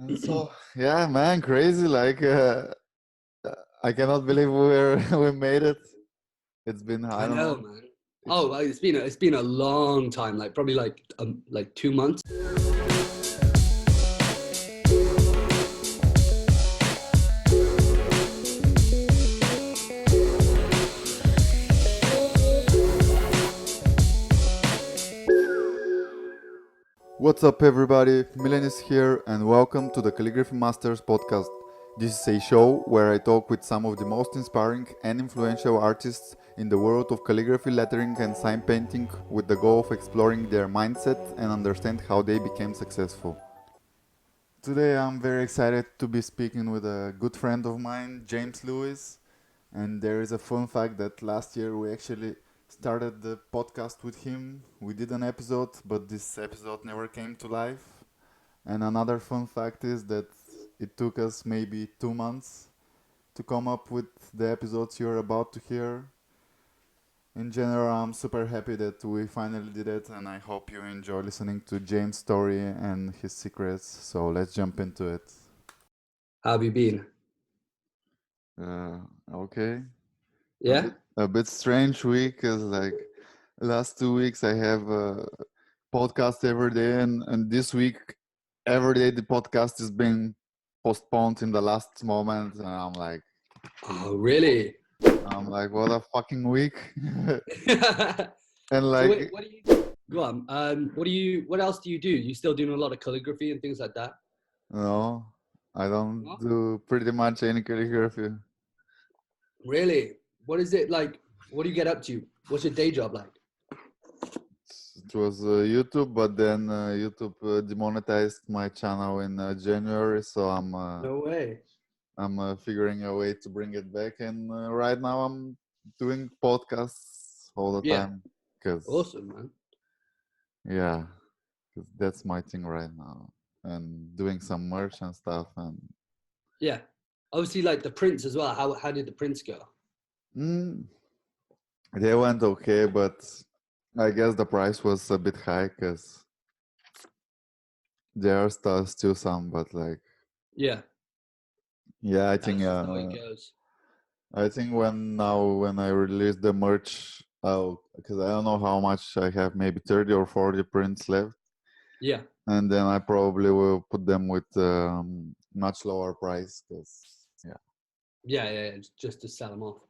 And so, yeah, man, crazy. I cannot believe we made it. It's been, I I don't know, know. man. It's Oh, well, it's been a long time, like probably like 2 months. What's up, everybody? Milan is here, and welcome to the Calligraphy Masters Podcast. This is a show where I talk with some of the most inspiring and influential artists in the world of calligraphy, lettering, and sign painting with the goal of exploring their mindset and understand how they became successful. Today, I'm very excited to be speaking with a good friend of mine, James Lewis. And there is a fun fact that last year we actually started the podcast with him. We did an episode, but this episode never came to life. And another fun fact is that it took us maybe 2 months to come up with the episodes you're about to hear. In general, I'm super happy that we finally did it, and I hope you enjoy listening to James' story and his secrets. So let's jump into it. How have you been? Uh, okay. A Yeah. bit a bit strange week because like last 2 weeks I have a podcast every day, and this week every day the podcast is being postponed in the last moment, and Oh, really? I'm like, what a fucking week. And So wait, like, what do you go on? What else do you do? You still doing a lot of calligraphy and things like that? no, I don't No? do pretty much any calligraphy. Really? What is it like? What do you get up to? What's your day job like? It was YouTube, but then YouTube demonetized my channel in January, so No way. I'm figuring a way to bring it back, and right now I'm doing podcasts all the Yeah. time because Awesome, man. yeah, 'cause that's my thing right now, and doing some merch and stuff. And Yeah. Obviously, like the prints as well. How did the prints go? mm, they went okay, but I guess the price was a bit high because there are still some, but like Yeah. yeah, That's just how it goes. I think when I release the merch, because I don't know how much I have, maybe 30 or 40 prints left. Yeah. And then I probably will put them with much lower price because yeah, Yeah. Just to sell them off.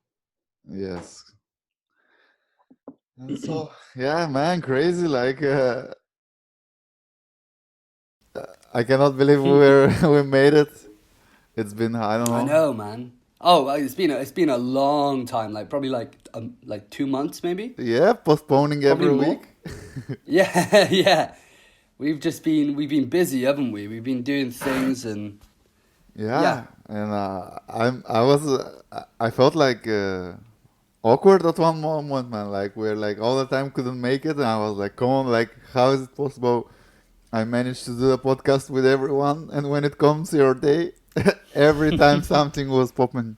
yes. And so yeah, man, crazy. I cannot believe we made it. It's been, I don't I know. know, man. Oh, well, it's been a long time. Like probably like 2 months, maybe. Yeah, postponing Probably every more. week. Yeah, yeah. We've been busy, haven't we? We've been doing things and yeah, Yeah, and I felt like awkward at one moment, man. Like we're like all the time couldn't make it, and I was like, come on, like how is it possible? I managed to do a podcast with everyone, and when it comes your day, every time something was popping.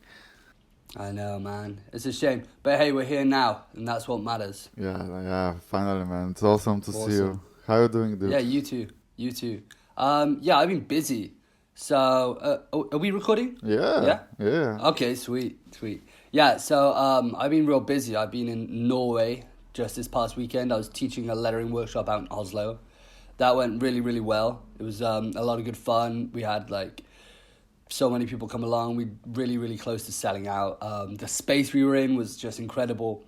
I know, man. It's a shame, but hey, we're here now, and that's what matters. Yeah, finally, man. It's awesome to see you. Awesome. How you doing, Yeah, dude? you too. You too. Yeah, I've been busy. So, are we recording? Yeah, Yeah. yeah. Okay, sweet, sweet. Yeah, so I've been real busy. I've been in Norway just this past weekend. I was teaching a lettering workshop out in Oslo. That went really, really well. It was a lot of good fun. We had like so many people come along. We really, really close to selling out. The space we were in was just incredible.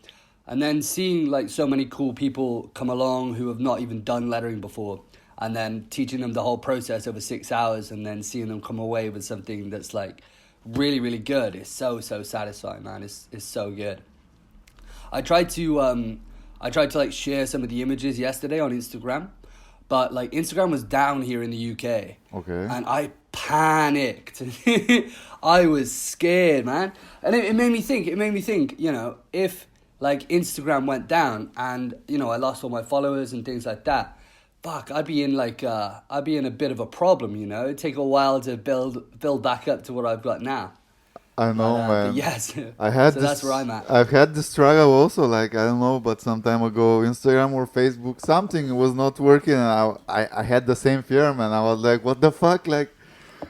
And then seeing like so many cool people come along who have not even done lettering before, and then teaching them the whole process over 6 hours, and then seeing them come away with something that's like really, really good. It's so satisfying, man. It's so good. I tried to like share some of the images yesterday on Instagram, but like Instagram was down here in the UK, Okay. and I panicked. I was scared, man, and it made me think. It made me think. If like Instagram went down and I lost all my followers and things like that, fuck, I'd be in a bit of a problem. It'd take a while to build back up to what I've got now. I know, But man. yes, I had so that's where this. I'm at. I've had this struggle also. Like I don't know, but some time ago, Instagram or Facebook, something was not working, and I had the same fear, man. I was like, what the fuck, like.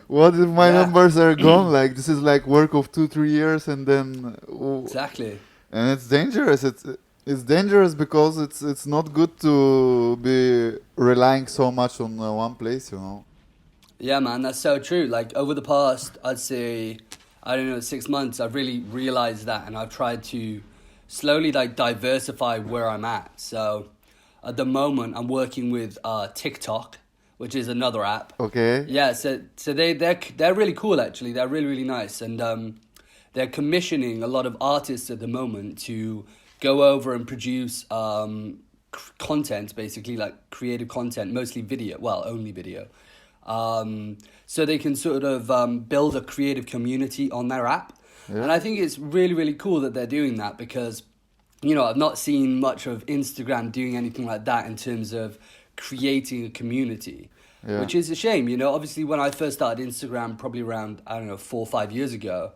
What if my Yeah, numbers are gone? Like this is like work of 2 3 years, and then exactly. and it's dangerous. It's dangerous because it's not good to be relying so much on one place. You know. Yeah, man, that's so true. Like over the past, I'd say, I don't know, 6 months, I've really realized that, and I've tried to slowly like diversify where I'm at. So at the moment, I'm working with TikTok, which is another app. Okay. Yeah, so they're really cool actually. They're really really nice, and they're commissioning a lot of artists at the moment to go over and produce content, basically like creative content, mostly video. Well, only video. So they can sort of build a creative community on their app. Yeah. And I think it's really, really cool that they're doing that because, you know, I've not seen much of Instagram doing anything like that in terms of creating a community, Yeah. which is a shame. You know, obviously when I first started Instagram, probably around, I don't know, 4 or 5 years ago,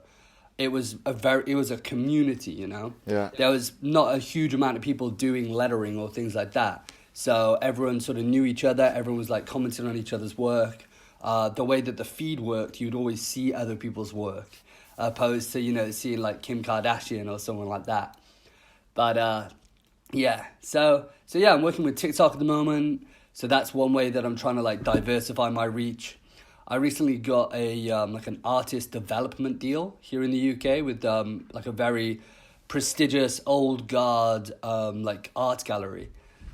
it was a community, you know. Yeah. There was not a huge amount of people doing lettering or things like that. So everyone sort of knew each other. Everyone was like commenting on each other's work. The way that the feed worked, you'd always see other people's work, opposed to, you know, seeing like Kim Kardashian or someone like that. But yeah, so yeah, I'm working with TikTok at the moment. So that's one way that I'm trying to like diversify my reach. I recently got a like an artist development deal here in the UK with like a very prestigious old guard like art gallery.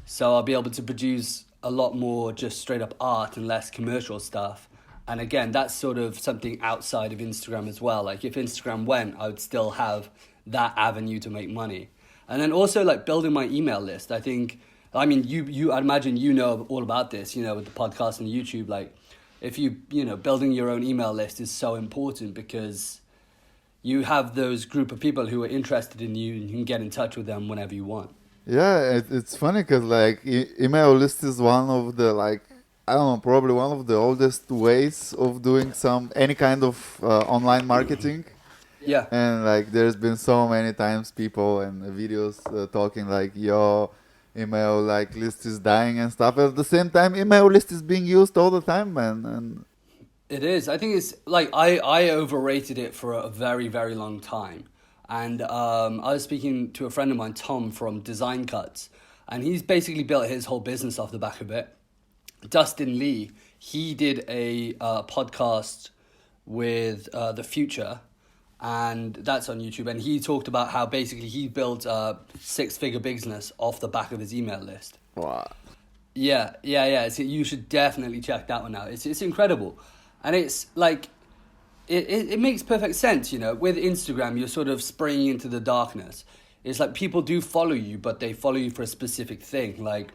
So I'll be able to produce a lot more just straight up art and less commercial stuff. And again, that's sort of something outside of Instagram as well. Like if Instagram went, I would still have that avenue to make money. And then also like building my email list. I think, I mean, I'd imagine you know all about this, you know, with the podcast and YouTube. Like if you know, building your own email list is so important because you have those group of people who are interested in you and you can get in touch with them whenever you want. Yeah, it's funny because like email list is one of the like I don't know, probably one of the oldest ways of doing any kind of online marketing. Yeah. And like there's been so many times people and videos talking like your email like list is dying and stuff. At the same time, email list is being used all the time, man. And It is. I think it's like I overrated it for a very, very long time. And I was speaking to a friend of mine, Tom, from Design Cuts, and he's basically built his whole business off the back of it. Dustin Lee, he did a podcast with The Future, and that's on YouTube. And he talked about how basically he built a 6-figure business off the back of his email list. wow. Yeah. So you should definitely check that one out. It's incredible. And it's like, it makes perfect sense, you know. With Instagram, you're sort of spraying into the darkness. It's like people do follow you, but they follow you for a specific thing. Like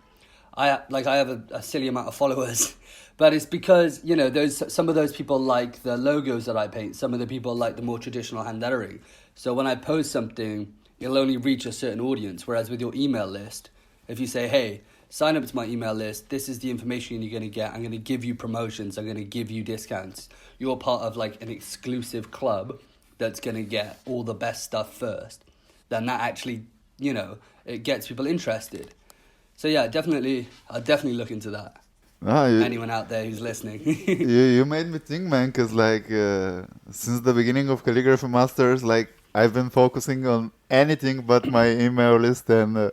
I have a silly amount of followers, but it's because, you know, some of those people like the logos that I paint. Some of the people like the more traditional hand lettering. So when I post something, it'll only reach a certain audience. Whereas with your email list, if you say, hey, sign up to my email list. This is the information you're going to get. I'm going to give you promotions. I'm going to give you discounts. You're part of like an exclusive club that's going to get all the best stuff first. Then that actually, you know, it gets people interested. So yeah, I'll definitely look into that. No, Anyone out there who's listening. you made me think, man, because like since the beginning of Calligraphy Masters, like I've been focusing on anything but my email list, and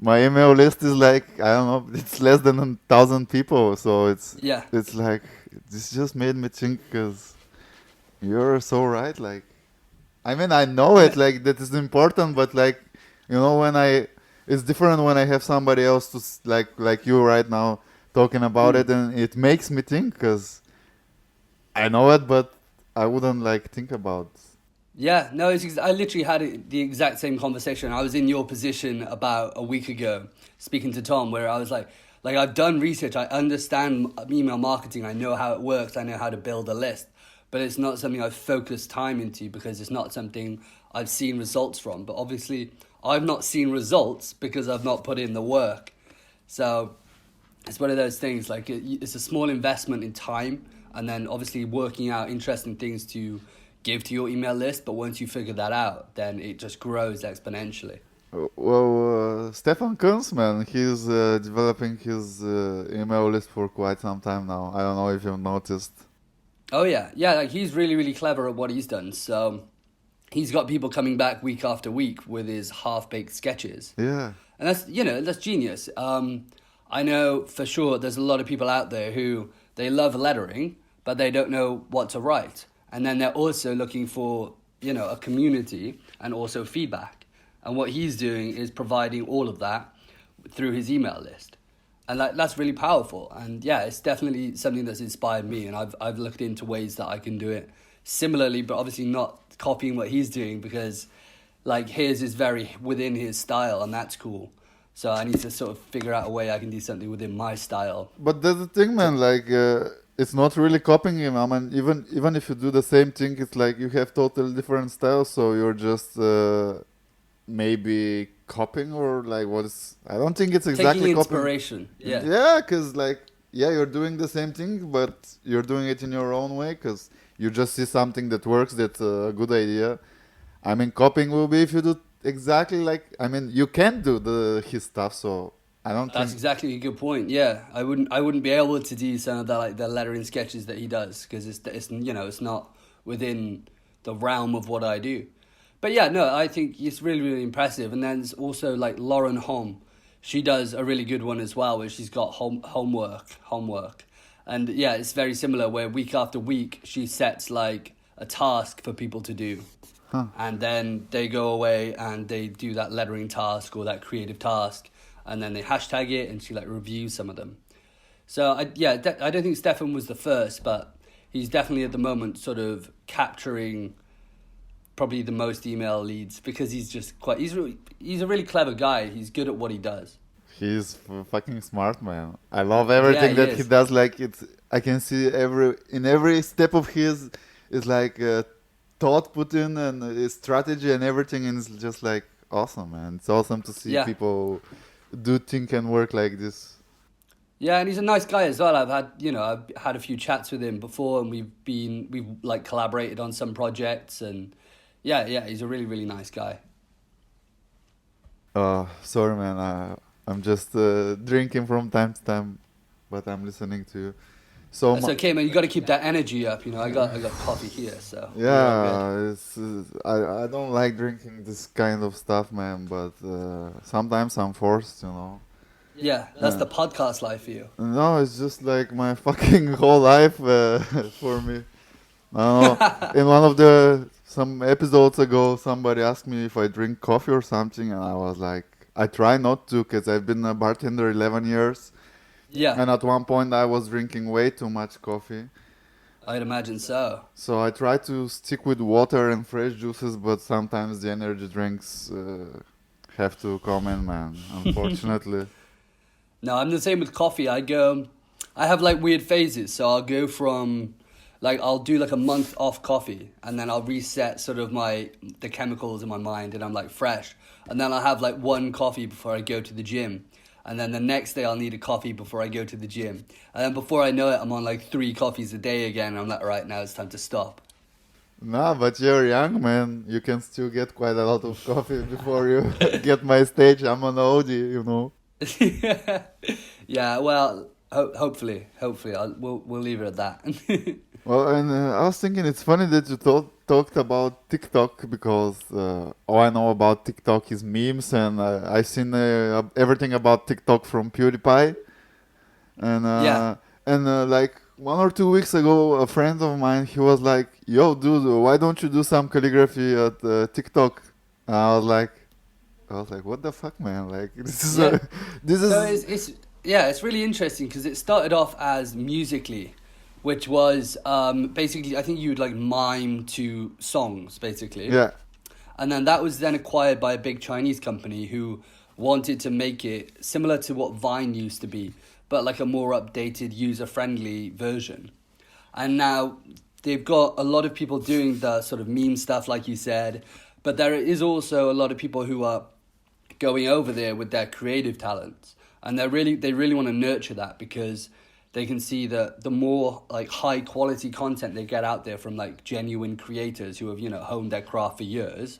my email list is like I don't know, it's less than 1,000 people, so it's like this just made me think because you're so right. Like, I mean, I know it, like that is important, but like you know, it's different when I have somebody else to like you right now talking about it, and it makes me think because I know it, but I wouldn't like think about. Yeah, no, I literally had the exact same conversation. I was in your position about a week ago, speaking to Tom, where I was like I've done research, I understand email marketing, I know how it works, I know how to build a list, but it's not something I've focused time into because it's not something I've seen results from. But obviously, I've not seen results because I've not put in the work. So it's one of those things, like it's a small investment in time, and then obviously working out interesting things to give to your email list, but once you figure that out, then it just grows exponentially. Well, Stefan Kunz, man, he's developing his email list for quite some time now. I don't know if you've noticed. Oh yeah, like he's really really clever at what he's done. So he's got people coming back week after week with his half baked sketches, Yeah. and that's genius. I know for sure there's a lot of people out there who they love lettering, but they don't know what to write, and then they're also looking for a community and also feedback. And what he's doing is providing all of that through his email list. And that's really powerful. And yeah, it's definitely something that's inspired me. And I've looked into ways that I can do it similarly, but obviously not copying what he's doing, because like his is very within his style, and that's cool. So I need to sort of figure out a way I can do something within my style. But that's the thing, man. Like, it's not really copying him. I mean, even if you do the same thing, it's like you have totally different styles. So you're just maybe copying, or like what is? I don't think it's exactly Taking copying. inspiration. Yeah. Yeah, because like you're doing the same thing, but you're doing it in your own way. Because you just see something that works. That's a good idea. I mean, copying will be if you do exactly like. I mean, you can do his stuff. So I don't That's think. exactly a good point. Yeah, I wouldn't be able to do some of the like the lettering sketches that he does, because it's not within the realm of what I do. But yeah, no, I think it's really really impressive. And then there's also like Lauren Hom, she does a really good one as well, where she's got homework, and yeah, it's very similar. Where week after week she sets like a task for people to do. Huh. And then they go away and they do that lettering task or that creative task, and then they hashtag it, and she like reviews some of them. So I don't think Stefan was the first, but he's definitely at the moment sort of capturing probably the most email leads, because he's a really clever guy. He's good at what he does. He's fucking smart, man. I love everything he that is. he does. Like I can see every step of his is like thought put in, and his strategy and everything, and it's just like awesome, man. It's awesome to see Yeah. people do think and work like this. Yeah, and he's a nice guy as well. I've had a few chats with him before, and we've like collaborated on some projects, and yeah, he's a really really nice guy. Sorry, man. I'm just drinking from time to time, but I'm listening to you. So That's okay, man. You got to keep that energy up. I got coffee here, so we're all yeah, I don't like drinking this kind of stuff, man. But sometimes I'm forced, good. Yeah, that's the podcast life for you. No, it's just like my fucking whole life for me. I don't know. In one of some episodes ago, somebody asked me if I drink coffee or something, and I was like, I try not to, because I've been a bartender 11 years, Yeah, and at one point I was drinking way too much coffee. I'd imagine so. So I try to stick with water and fresh juices, but sometimes the energy drinks have to come in, man. Unfortunately. No, I'm the same with coffee. I have like weird phases. So I'll go from, like, I'll do like a month off coffee, and then I'll reset sort of the chemicals in my mind, and I'm like fresh. And then I'll have like one coffee before I go to the gym. And then the next day I'll need a coffee before I go to the gym. And then before I know it, I'm on like 3 coffees a day again. And I'm like, all right, now it's time to stop. Nah, but you're young, man. You can still get quite a lot of coffee before you get my stage. I'm an oldie. Yeah, well, hopefully, we'll leave it at that. Well, and I was thinking it's funny that you talked about TikTok, because all I know about TikTok is memes, and I've seen everything about TikTok from PewDiePie. And Yeah. like 1 or 2 weeks ago, a friend of mine, he was like, "Yo, dude, why don't you do some calligraphy at TikTok?" And I was like, "What the fuck, man? Like this is Yeah. this is." So it's really interesting, because it started off as Musically, which was basically, I think you'd like mime to songs basically. Yeah. And then that was then acquired by a big Chinese company who wanted to make it similar to what Vine used to be, but like a more updated, user-friendly version. And now they've got a lot of people doing the sort of meme stuff, like you said, but there is also a lot of people who are going over there with their creative talents, and they really want to nurture that, because they can see that the more like high quality content they get out there from like genuine creators who have honed their craft for years,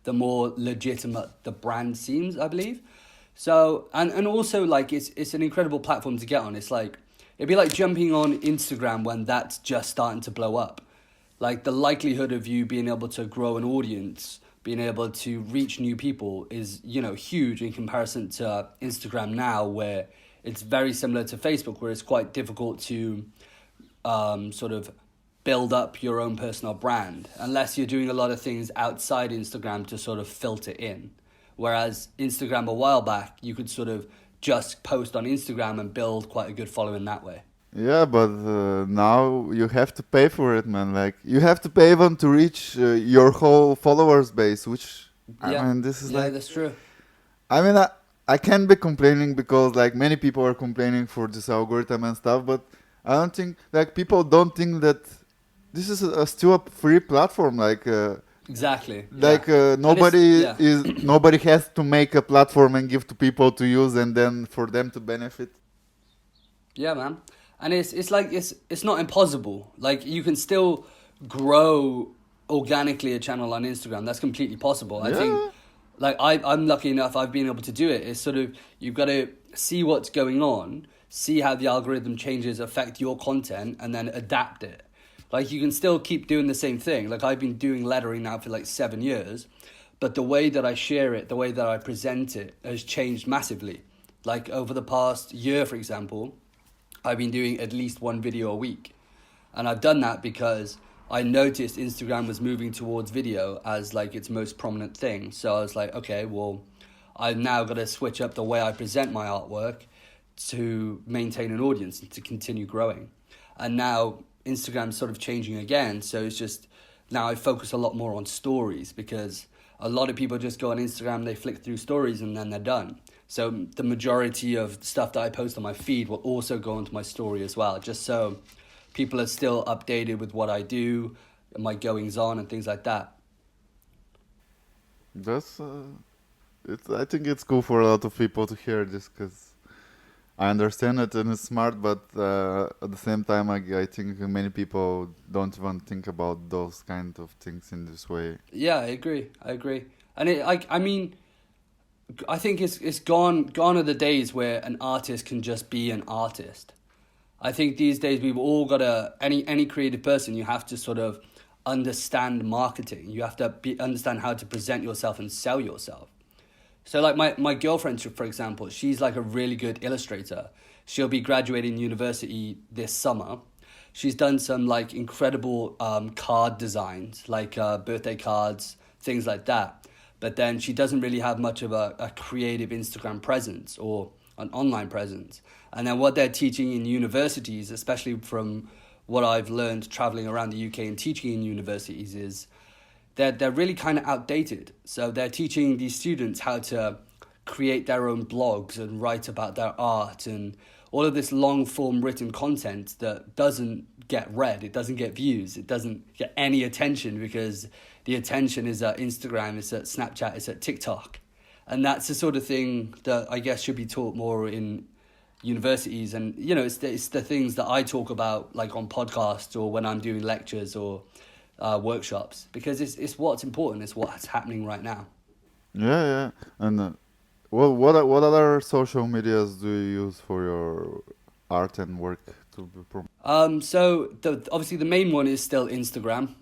the more legitimate the brand seems, I believe. So and also like it's an incredible platform to get on. It's like it'd be like jumping on Instagram when that's just starting to blow up. Like the likelihood of you being able to grow an audience, being able to reach new people is, huge in comparison to Instagram now, where it's very similar to Facebook, where it's quite difficult to sort of build up your own personal brand unless you're doing a lot of things outside Instagram to sort of filter in. Whereas Instagram a while back, you could sort of just post on Instagram and build quite a good following that way. Yeah, but now you have to pay for it, man. Like you have to pay even to reach your whole followers base, which I mean, this is like. That's true. I mean, I can't be complaining because like many people are complaining for this algorithm and stuff, but I don't think like people don't think that this is still a free platform. Like Exactly. like nobody has to make a platform and give to people to use and then for them to benefit. Yeah, man. And it's like it's not impossible. Like you can still grow organically a channel on Instagram. That's completely possible. I think like I'm lucky enough I've been able to do it. It's sort of you've got to see what's going on, see how the algorithm changes affect your content and then adapt it. Like you can still keep doing the same thing. Like I've been doing lettering now for like 7 years, but the way that I share it, the way that I present it has changed massively. Like over the past year, for example, I've been doing at least one video a week. And I've done that because I noticed Instagram was moving towards video as like its most prominent thing. So I was like, okay, well, I've now got to switch up the way I present my artwork to maintain an audience and to continue growing. And now Instagram's sort of changing again. So it's just now I focus a lot more on stories because a lot of people just go on Instagram, they flick through stories and then they're done. So the majority of stuff that I post on my feed will also go into my story as well, just so people are still updated with what I do, my goings on and things like that. That's I think it's cool for a lot of people to hear this because I understand it and it's smart, but at the same time, I think many people don't even think about those kind of things in this way. Yeah, I agree. And I mean, I think it's gone are the days where an artist can just be an artist. I think these days we've all got any creative person, you have to sort of understand marketing. You have to understand how to present yourself and sell yourself. So like my girlfriend, for example, she's like a really good illustrator. She'll be graduating university this summer. She's done some like incredible card designs, like birthday cards, things like that. But then she doesn't really have much of a creative Instagram presence or an online presence. And then what they're teaching in universities, especially from what I've learned traveling around the UK and teaching in universities, is they're really kind of outdated. So they're teaching these students how to create their own blogs and write about their art and all of this long form written content that doesn't get read, it doesn't get views, it doesn't get any attention because the attention is at Instagram, it's at Snapchat, it's at TikTok. And that's the sort of thing that I guess should be taught more in universities. And, it's the things that I talk about like on podcasts or when I'm doing lectures or workshops, because it's what's important, it's what's happening right now. Yeah. And what other social medias do you use for your art and work to promote? So obviously the main one is still Instagram.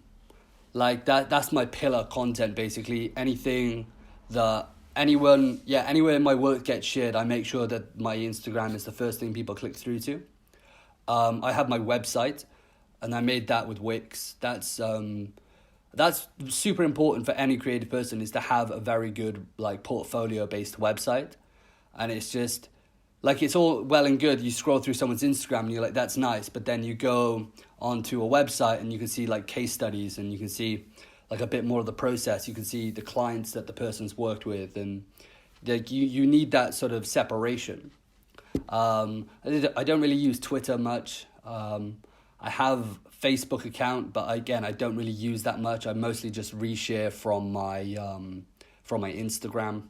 Like that's my pillar content basically. Anything that anywhere my work gets shared, I make sure that my Instagram is the first thing people click through to. I have my website, and I made that with Wix. That's super important for any creative person, is to have a very good like portfolio based website. And it's just like, it's all well and good. You scroll through someone's Instagram and you're like, that's nice. But then you go onto a website and you can see like case studies and you can see like a bit more of the process. You can see the clients that the person's worked with, and like you need that sort of separation. I don't really use Twitter much. I have Facebook account, but again, I don't really use that much. I mostly just reshare from my Instagram.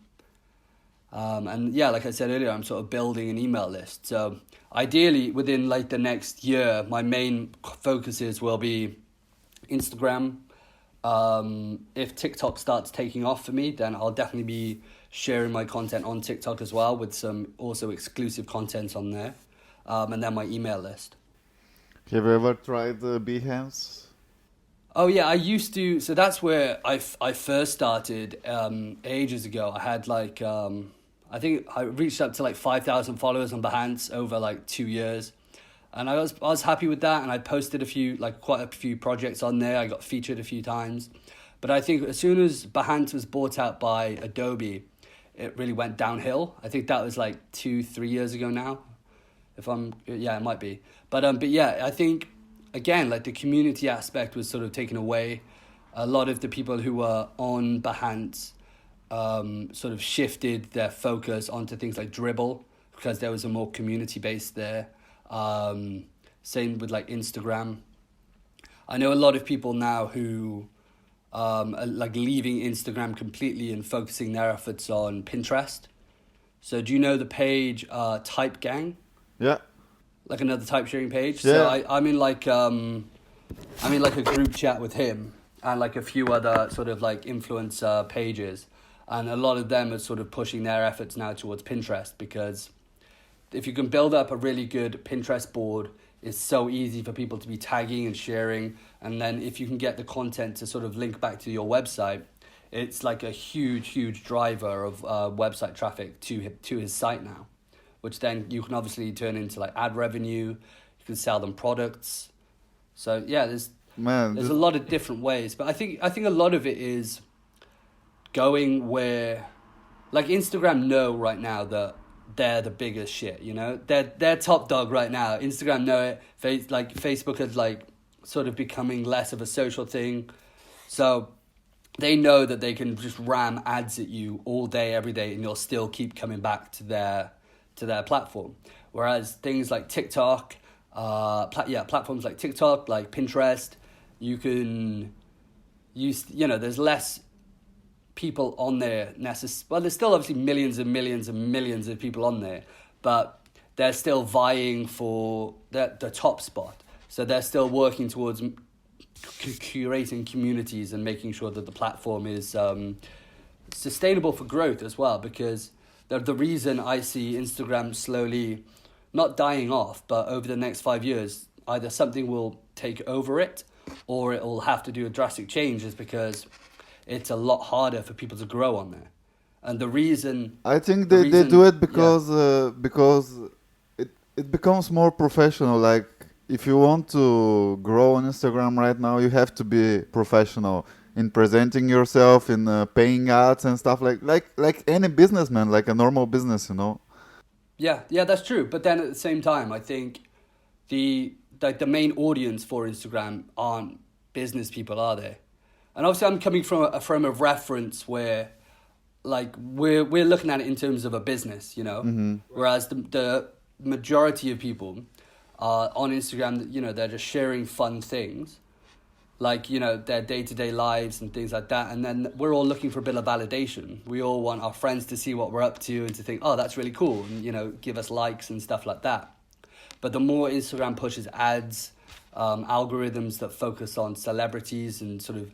And yeah, like I said earlier, I'm sort of building an email list. So ideally, within like the next year, my main focuses will be Instagram. If TikTok starts taking off for me, then I'll definitely be sharing my content on TikTok as well, with some also exclusive content on there. and then my email list. Have you ever tried Behance? Oh yeah, I used to. So that's where I first started ages ago. I had like I think I reached up to like 5,000 followers on Behance over like 2 years, and I was happy with that. And I posted quite a few projects on there. I got featured a few times, but I think as soon as Behance was bought out by Adobe, it really went downhill. I think that was like 2-3 years ago now. Yeah, it might be. But yeah, I think again, like the community aspect was sort of taken away. A lot of the people who were on Behance sort of shifted their focus onto things like Dribble because there was a more community base there. Same with like Instagram. I know a lot of people now who are like leaving Instagram completely and focusing their efforts on Pinterest. So do you know the page Type Gang? Yeah. Like another type sharing page. Yeah. So I'm in like a group chat with him and like a few other sort of like influencer pages, and a lot of them are sort of pushing their efforts now towards Pinterest, because if you can build up a really good Pinterest board, it's so easy for people to be tagging and sharing, and then if you can get the content to sort of link back to your website, it's like a huge driver of website traffic to his site now, which then you can obviously turn into like ad revenue. You can sell them products. So yeah, there's a lot of different ways, but I think a lot of it is going where, like Instagram know right now that they're the biggest shit, you know? They're top dog right now. Instagram know it. Facebook is like sort of becoming less of a social thing. So they know that they can just ram ads at you all day, every day, and you'll still keep coming back to their platform. Whereas things like TikTok, platforms like TikTok, like Pinterest, you can use, there's less people on there well, there's still obviously millions and millions and millions of people on there, but they're still vying for the top spot. So they're still working towards curating communities and making sure that the platform is sustainable for growth as well, because the reason I see Instagram slowly not dying off, but over the next 5 years, either something will take over it or it will have to do a drastic change, is because it's a lot harder for people to grow on there. And the reason... I think they do it because it becomes more professional. Like, if you want to grow on Instagram right now, you have to be professional in presenting yourself, in paying ads and stuff like any businessman, like a normal business, Yeah, that's true. But then at the same time, I think the main audience for Instagram aren't business people, are they? And obviously, I'm coming from a frame of reference where, like, we're looking at it in terms of a business, Mm-hmm. Whereas the majority of people on Instagram, they're just sharing fun things, like, their day-to-day lives and things like that. And then we're all looking for a bit of validation. We all want our friends to see what we're up to and to think, oh, that's really cool, and, give us likes and stuff like that. But the more Instagram pushes ads, algorithms that focus on celebrities and sort of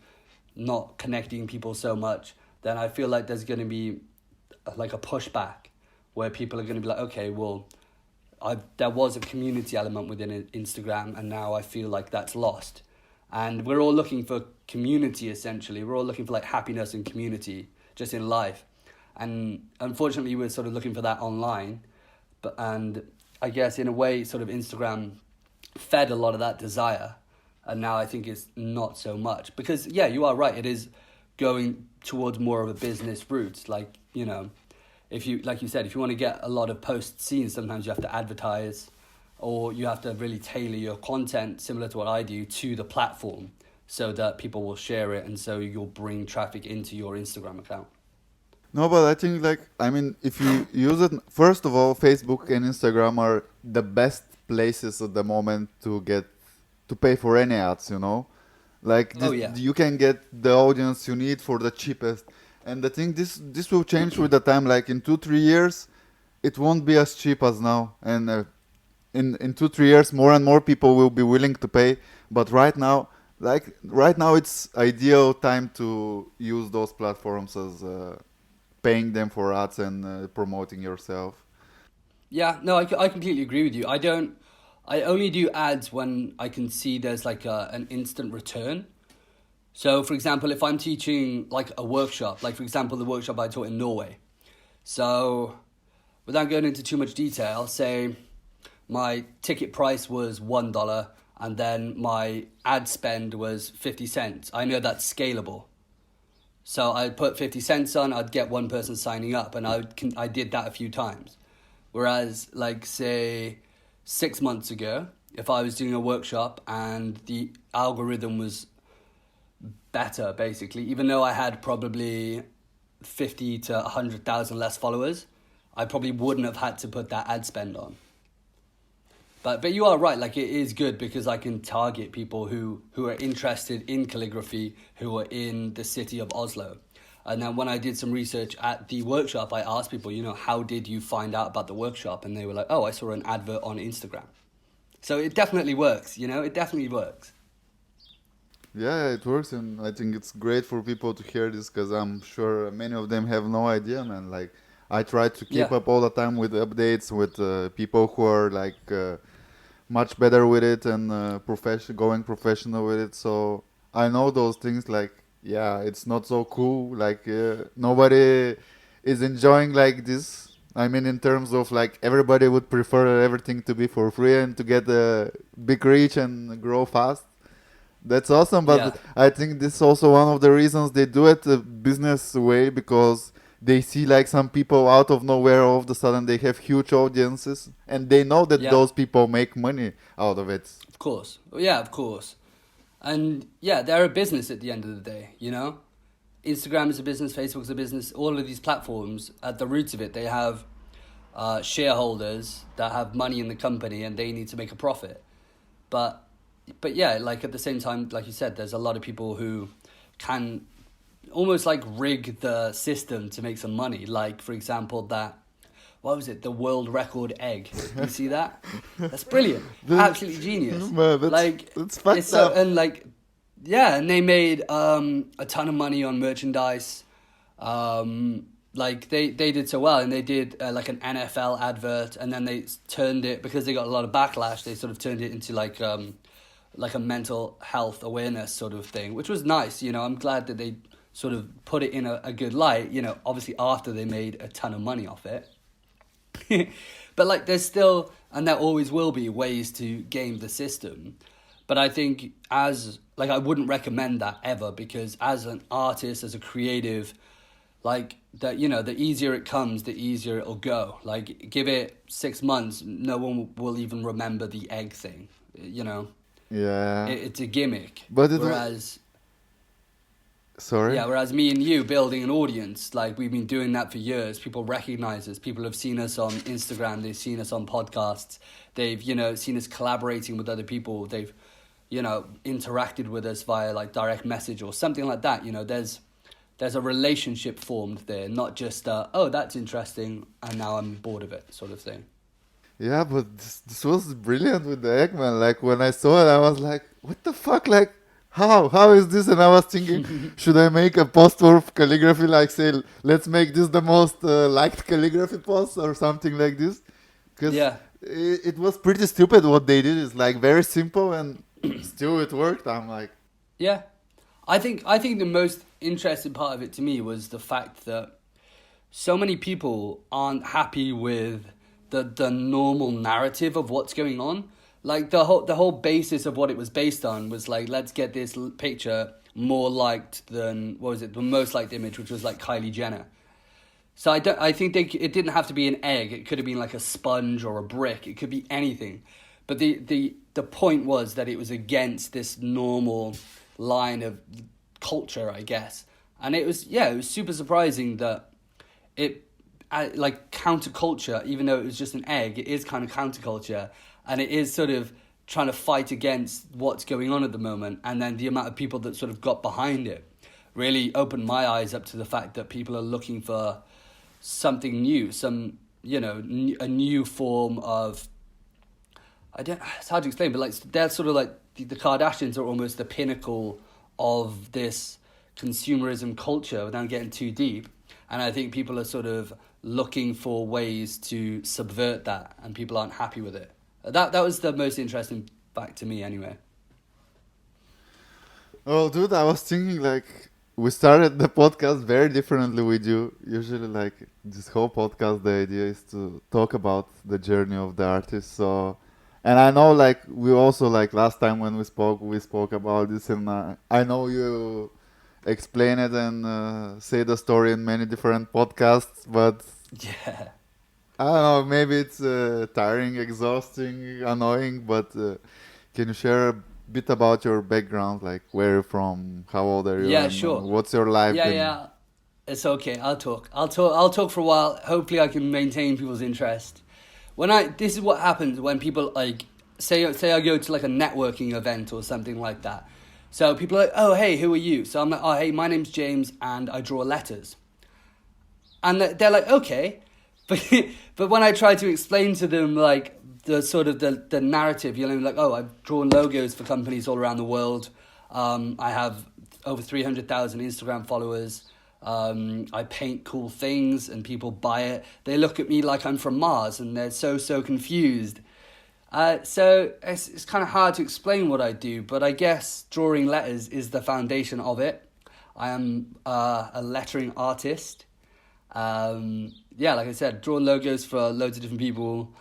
not connecting people so much, then I feel like there's going to be like a pushback where people are going to be like, okay, well, there was a community element within Instagram, and now I feel like that's lost. And we're all looking for community, essentially. We're all looking for like happiness and community just in life. And unfortunately, we're sort of looking for that online. And I guess in a way, sort of Instagram fed a lot of that desire. And now I think it's not so much. Because, yeah, you are right. It is going towards more of a business route. Like, like you said, if you want to get a lot of posts seen, sometimes you have to advertise, or you have to really tailor your content, similar to what I do, to the platform so that people will share it, and so you'll bring traffic into your Instagram account. No, but I think, if you use it, first of all, Facebook and Instagram are the best places at the moment to pay for any ads, Like, you can get the audience you need for the cheapest. And I think this will change with the time. Like, in 2-3 years, it won't be as cheap as now. And in 2-3 years, more and more people will be willing to pay. But right now, it's ideal time to use those platforms as paying them for ads and promoting yourself. Yeah, no, I completely agree with you. I only do ads when I can see there's like an instant return. So, for example, if I'm teaching like a workshop, like for example, the workshop I taught in Norway. So, without going into too much detail, say my ticket price was $1 and then my ad spend was 50 cents. I know that's scalable. So I'd put 50 cents on, I'd get one person signing up, and I did that a few times. Whereas, like, say, 6 months ago, if I was doing a workshop and the algorithm was better, basically, even though I had probably 50 to 100,000 less followers, I probably wouldn't have had to put that ad spend on. But you are right, like it is good because I can target people who are interested in calligraphy, who are in the city of Oslo. And then when I did some research at the workshop, I asked people, how did you find out about the workshop? And they were like, oh, I saw an advert on Instagram. So it definitely works, it definitely works. Yeah, it works, and I think it's great for people to hear this because I'm sure many of them have no idea, man. Like, I try to keep Yeah. up all the time with updates with people who are like much better with it and going professional with it. So I know those things. Like, yeah, it's not so cool. Like, nobody is enjoying like this. I mean, in terms of like everybody would prefer everything to be for free and to get a big reach and grow fast. That's awesome, but Yeah. I think this is also one of the reasons they do it the business way because they see like some people out of nowhere all of a sudden they have huge audiences and they know that Yeah. those people make money out of it. Of course. Yeah, of course. And yeah, they're a business at the end of the day, Instagram is a business, Facebook's a business. All of these platforms, at the roots of it, they have shareholders that have money in the company and they need to make a profit. But yeah, like at the same time, like you said, there's a lot of people who can almost like rig the system to make some money. Like, for example, what was it? The world record egg. You see that? That's brilliant. Absolutely genius. Man, that's fucked up. And like, yeah, and they made a ton of money on merchandise. Like they did so well, and they did like an NFL advert, and then they turned it because they got a lot of backlash. They sort of turned it into like a mental health awareness sort of thing, which was nice. I'm glad that they sort of put it in a good light. Obviously after they made a ton of money off it. But like there's still, and there always will be, ways to game the system. But I think I wouldn't recommend that ever, because as an artist, as a creative, like that, the easier it comes, the easier it'll go. Like give it 6 months, no one will even remember the egg thing, Yeah. It's a gimmick. But Sorry? Yeah, whereas me and you building an audience, like we've been doing that for years. People recognize us. People have seen us on Instagram. They've seen us on podcasts. They've, seen us collaborating with other people. They've, interacted with us via like direct message or something like that. There's a relationship formed there, not just, oh, that's interesting and now I'm bored of it sort of thing. Yeah, but this was brilliant with the Eggman. Like when I saw it, I was like, what the fuck? Like, how is this? And I was thinking, should I make a post for calligraphy, like say, let's make this the most liked calligraphy post or something like this? Because it was pretty stupid what they did. It's like very simple and still it worked. I'm like, yeah, I think the most interesting part of it to me was the fact that so many people aren't happy with the normal narrative of what's going on. Like the whole basis of what it was based on was like, let's get this picture more liked than, what was it, the most liked image, which was like Kylie Jenner. So I think it didn't have to be an egg. It could have been like a sponge or a brick. It could be anything. But the point was that it was against this normal line of culture, I guess. And it was super surprising that it, like counterculture, even though it was just an egg, it is kind of counterculture. And it is sort of trying to fight against what's going on at the moment. And then the amount of people that sort of got behind it really opened my eyes up to the fact that people are looking for something new, a new form of, it's hard to explain, but like they're sort of like the Kardashians are almost the pinnacle of this consumerism culture without getting too deep. And I think people are sort of looking for ways to subvert that, and people aren't happy with it. That was the most interesting fact to me anyway. Oh, dude, I was thinking like we started the podcast very differently with you. Usually, like this whole podcast, the idea is to talk about the journey of the artist. So, and I know like we also like last time when we spoke about this, and I know you explain it and say the story in many different podcasts, but Yeah. I don't know, maybe it's tiring, exhausting, annoying, but can you share a bit about your background, like where you're from, how old are you, Yeah, and sure. what's your life Yeah, been? yeah. It's okay. I'll talk for a while. Hopefully I can maintain people's interest. This is what happens when people like say I go to like a networking event or something like that. So people are like, "Oh, hey, who are you?" So I'm like, "Oh, hey, my name's James and I draw letters." And they're like, "Okay." But when I try to explain to them like the sort of the narrative, you know, like, "Oh, I've drawn logos for companies all around the world. I have over 300,000 Instagram followers. I paint cool things and people buy it." They look at me like I'm from Mars and they're so confused. So it's kind of hard to explain what I do, but I guess drawing letters is the foundation of it. I am a lettering artist. Yeah, like I said, drawn logos for loads of different people.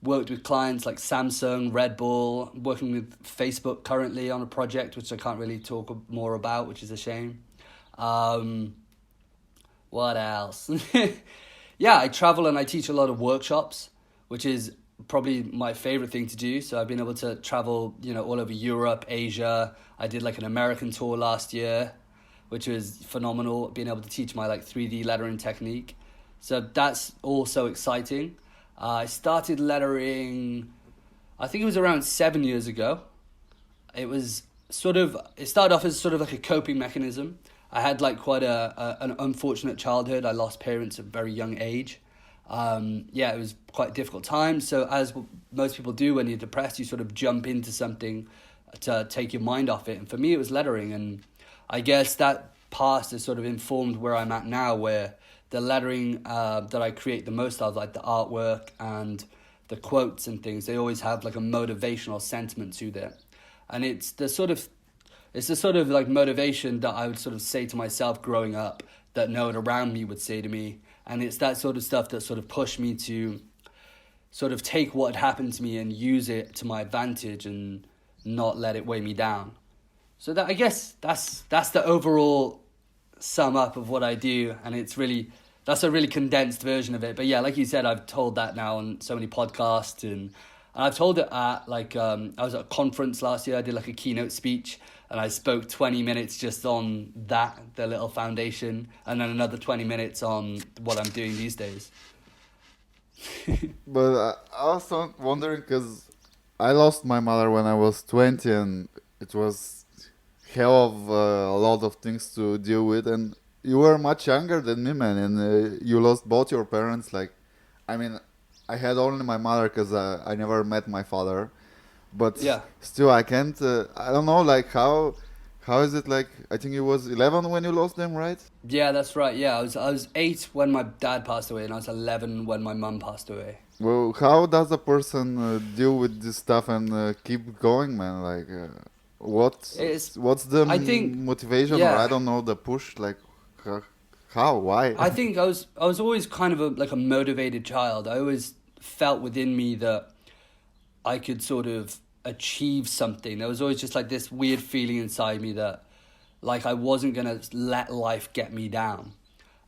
Worked with clients like Samsung, Red Bull. Working with Facebook currently on a project which I can't really talk more about, which is a shame. What else? Yeah, I travel and I teach a lot of workshops, which is probably my favorite thing to do. So I've been able to travel, you know, all over Europe, Asia. I did like an American tour last year, which was phenomenal. Being able to teach my like 3D lettering technique. So that's also exciting. I started lettering, I think it was around 7 years ago. It started off as sort of like a coping mechanism. I had like quite an unfortunate childhood. I lost parents at a very young age. Yeah, it was quite a difficult time. So as most people do when you're depressed, you sort of jump into something to take your mind off it. And for me, it was lettering. And I guess that past has sort of informed where I'm at now, where the lettering that I create the most of, like the artwork and the quotes and things, they always have like a motivational sentiment to them. And it's the sort of like motivation that I would sort of say to myself growing up that no one around me would say to me. And it's that sort of stuff that sort of pushed me to sort of take what had happened to me and use it to my advantage and not let it weigh me down. So that, I guess that's the overall sum up of what I do, and that's a really condensed version of it. But yeah, like you said, I've told that now on so many podcasts, and I've told it at like I was at a conference last year. I did like a keynote speech, and I spoke 20 minutes just on that, the little foundation, and then another 20 minutes on what I'm doing these days. But I was wondering because I lost my mother when I was 20, and it was hell of a lot of things to deal with. And you were much younger than me, man, and you lost both your parents. Like, I mean, I had only my mother because I never met my father. But Yeah. still, I can't. I don't know, like how is it like? I think it was 11 when you lost them, right? Yeah, that's right. Yeah, I was 8 when my dad passed away, and I was 11 when my mum passed away. Well, how does a person deal with this stuff and keep going, man? Like, It's, what's the I think, motivation, or I yeah, don't know, the push? Like, h- how? Why? I think I was always kind of like a motivated child. I always felt within me that I could sort of achieve something. There was always just like this weird feeling inside me that like I wasn't gonna let life get me down.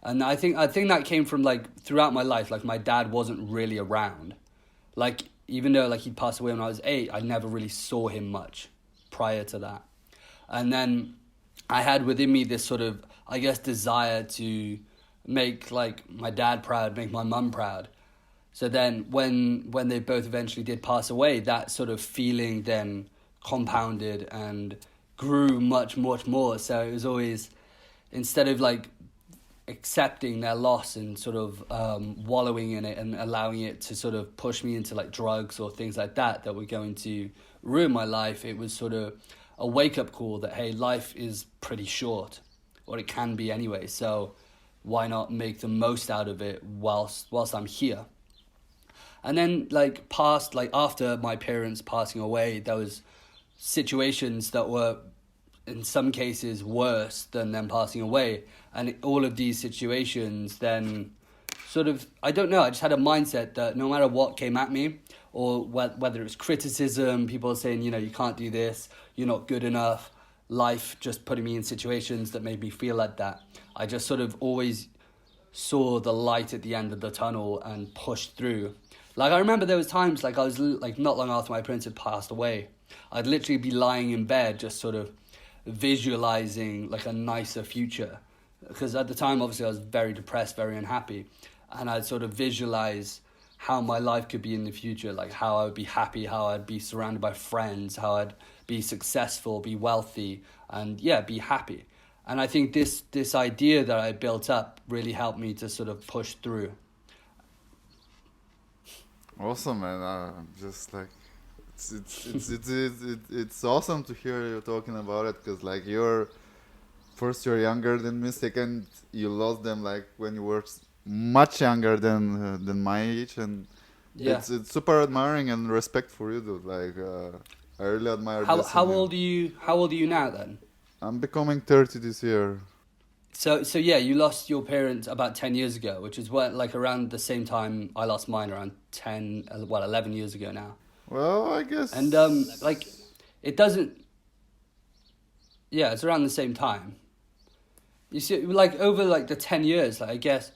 And I think that came from like throughout my life, like my dad wasn't really around. Like even though like he passed away when I was 8, I never really saw him much prior to that. And then I had within me this sort of, I guess, desire to make like my dad proud, make my mum proud. So then when they both eventually did pass away, that sort of feeling then compounded and grew much more. So it was always, instead of like accepting their loss and sort of wallowing in it and allowing it to sort of push me into like drugs or things like that were going to ruin my life, it was sort of a wake-up call that, hey, life is pretty short, or it can be anyway. So why not make the most out of it whilst I'm here? And then after my parents passing away, there was situations that were in some cases worse than them passing away. And all of these situations then sort of, I don't know, I just had a mindset that no matter what came at me, or whether it's criticism, people saying, you can't do this, you're not good enough, life just putting me in situations that made me feel like that. I just sort of always saw the light at the end of the tunnel and pushed through. Like, I remember there was times, like, I was, like, not long after my parents had passed away, I'd literally be lying in bed just sort of visualizing, like, a nicer future. Because at the time, obviously, I was very depressed, very unhappy. And I'd sort of visualize how my life could be in the future, like how I would be happy, how I'd be surrounded by friends, how I'd be successful, be wealthy, and, be happy. And I think this idea that I built up really helped me to sort of push through. Awesome, man. Just like it's awesome to hear you talking about it, because like you're younger than me. Second, you lost them like when you were much younger than my age, and it's super admiring and respect for you, dude. Like I really admire this. How old are you? How old are you now then? I'm becoming 30 this year. So yeah, you lost your parents about 10 years ago, which is like around the same time I lost mine, around 11 years ago now. Well, I guess. And like, it doesn't. Yeah, it's around the same time. You see, like over like the 10 years, like I guess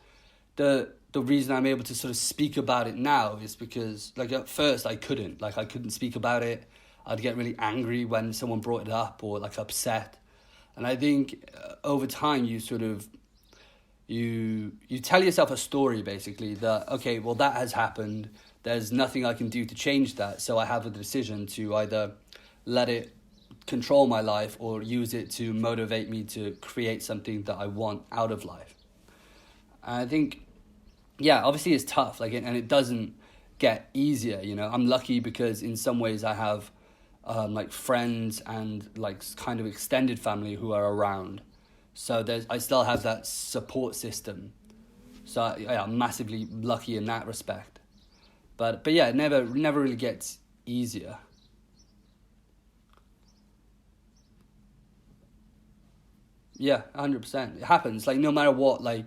the reason I'm able to sort of speak about it now is because like at first I couldn't speak about it. I'd get really angry when someone brought it up, or like upset. And I think over time you sort of, you tell yourself a story basically that, okay, well that has happened. There's nothing I can do to change that. So I have a decision to either let it control my life or use it to motivate me to create something that I want out of life. And I think, obviously it's tough, like, and it doesn't get easier, I'm lucky because in some ways I have like friends and like kind of extended family who are around. So I still have that support system. So I'm massively lucky in that respect. But yeah, it never really gets easier. Yeah, 100%. It happens. Like no matter what, like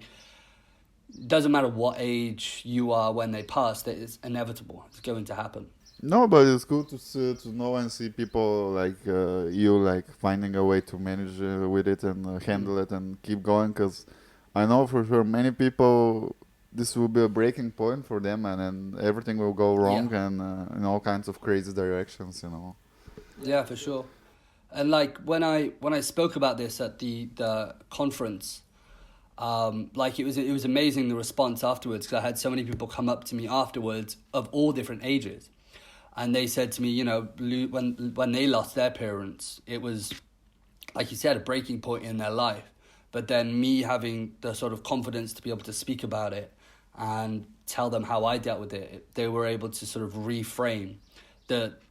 doesn't matter what age you are when they pass, that it's inevitable. It's going to happen. No, but it's good to know and see people like you like finding a way to manage with it and handle it and keep going. Because I know for sure many people this will be a breaking point for them, and then everything will go wrong and in all kinds of crazy directions. Yeah, for sure. And like when I spoke about this at the conference, like it was amazing the response afterwards, because I had so many people come up to me afterwards of all different ages. And they said to me, when they lost their parents, it was, like you said, a breaking point in their life. But then me having the sort of confidence to be able to speak about it and tell them how I dealt with it, they were able to sort of reframe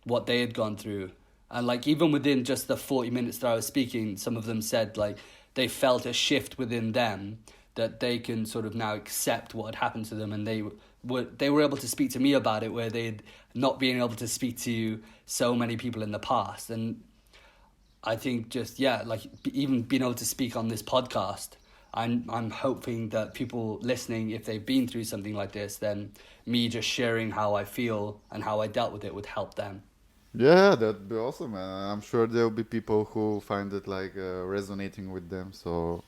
what they had gone through. And like even within just the 40 minutes that I was speaking, some of them said like they felt a shift within them, that they can sort of now accept what had happened to them, and they were able to speak to me about it, where they'd not been able to speak to so many people in the past. And I think just, like even being able to speak on this podcast, I'm hoping that people listening, if they've been through something like this, then me just sharing how I feel and how I dealt with it would help them. Yeah, that'd be awesome, man. I'm sure there'll be people who find it like resonating with them. So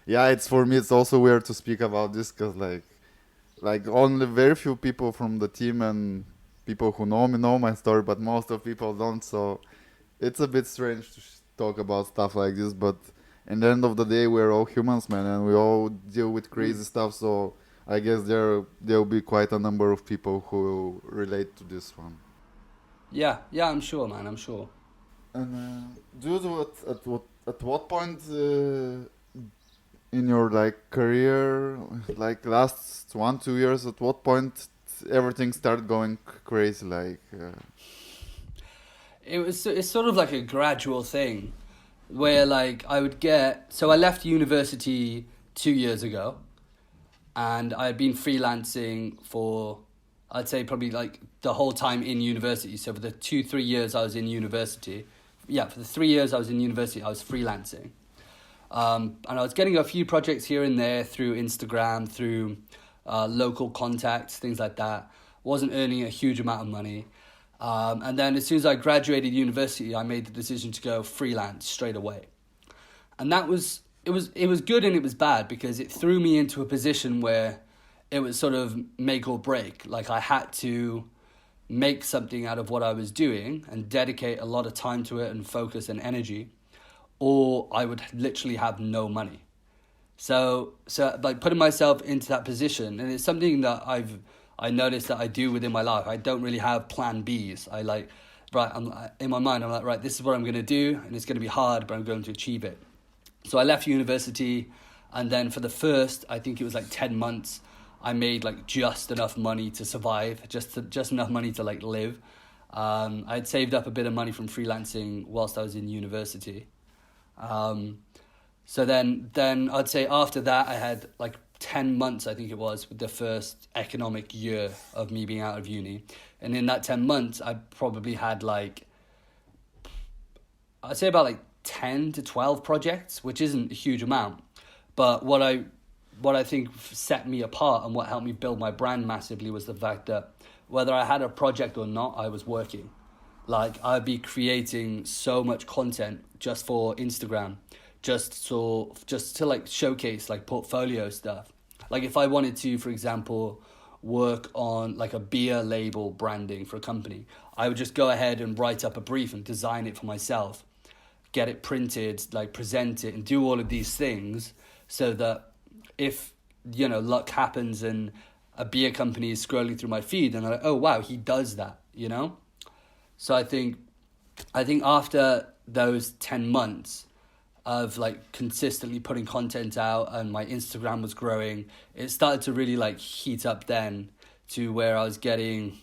yeah, it's for me, it's also weird to speak about this, because like only very few people from the team and people who know me know my story, but most of people don't. So it's a bit strange to talk about stuff like this, but in the end of the day, we're all humans, man, and we all deal with crazy stuff. So I guess there'll be quite a number of people who will relate to this one. Yeah, I'm sure, man. I'm sure. And dude, at what point in your like career, like last 1-2 years, at what point everything started going crazy? Like it's sort of like a gradual thing, where like I left university 2 years ago, and then I sort of, like, I got a job, and then I sort of, like, I started to feel like, okay, well, this is something that I want to do. And like even within just the 40 minutes that I was speaking, some of them said like they felt a shift within them, that they and I had been freelancing for, I'd say, probably like the whole time in university. So for the 2-3 years I was in university, for the 3 years I was in university, I was freelancing. And I was getting a few projects here and there through Instagram, through local contacts, things like that. Wasn't earning a huge amount of money. And then as soon as I graduated university, I made the decision to go freelance straight away. And that was, it was good and it was bad, because it threw me into a position where it was sort of make or break. Like I had to make something out of what I was doing and dedicate a lot of time to it and focus and energy, or I would literally have no money. So like putting myself into that position, and it's something that I noticed that I do within my life. I don't really have plan Bs. I'm in my mind, I'm like, right, this is what I'm going to do, and it's going to be hard, but I'm going to achieve it. So I left university, and then for the first, I think it was like 10 months, I made like just enough money to survive, just enough money to like live. I'd saved up a bit of money from freelancing whilst I was in university. So then I'd say after that, I had like 10 months, I think it was, with the first economic year of me being out of uni. And in that 10 months, I probably had like, I'd say about like 10 to 12 projects, which isn't a huge amount. But what I think set me apart and what helped me build my brand massively was the fact that whether I had a project or not, I was working. Like I'd be creating so much content just for Instagram, just to like showcase like portfolio stuff. Like if I wanted to, for example, work on like a beer label branding for a company, I would just go ahead and write up a brief and design it for myself, get it printed, like present it and do all of these things, so that if, you know, luck happens and a beer company is scrolling through my feed and I'm like, oh wow, he does that, you know? So I think after those 10 months of like consistently putting content out and my Instagram was growing, it started to really like heat up then to where I was getting,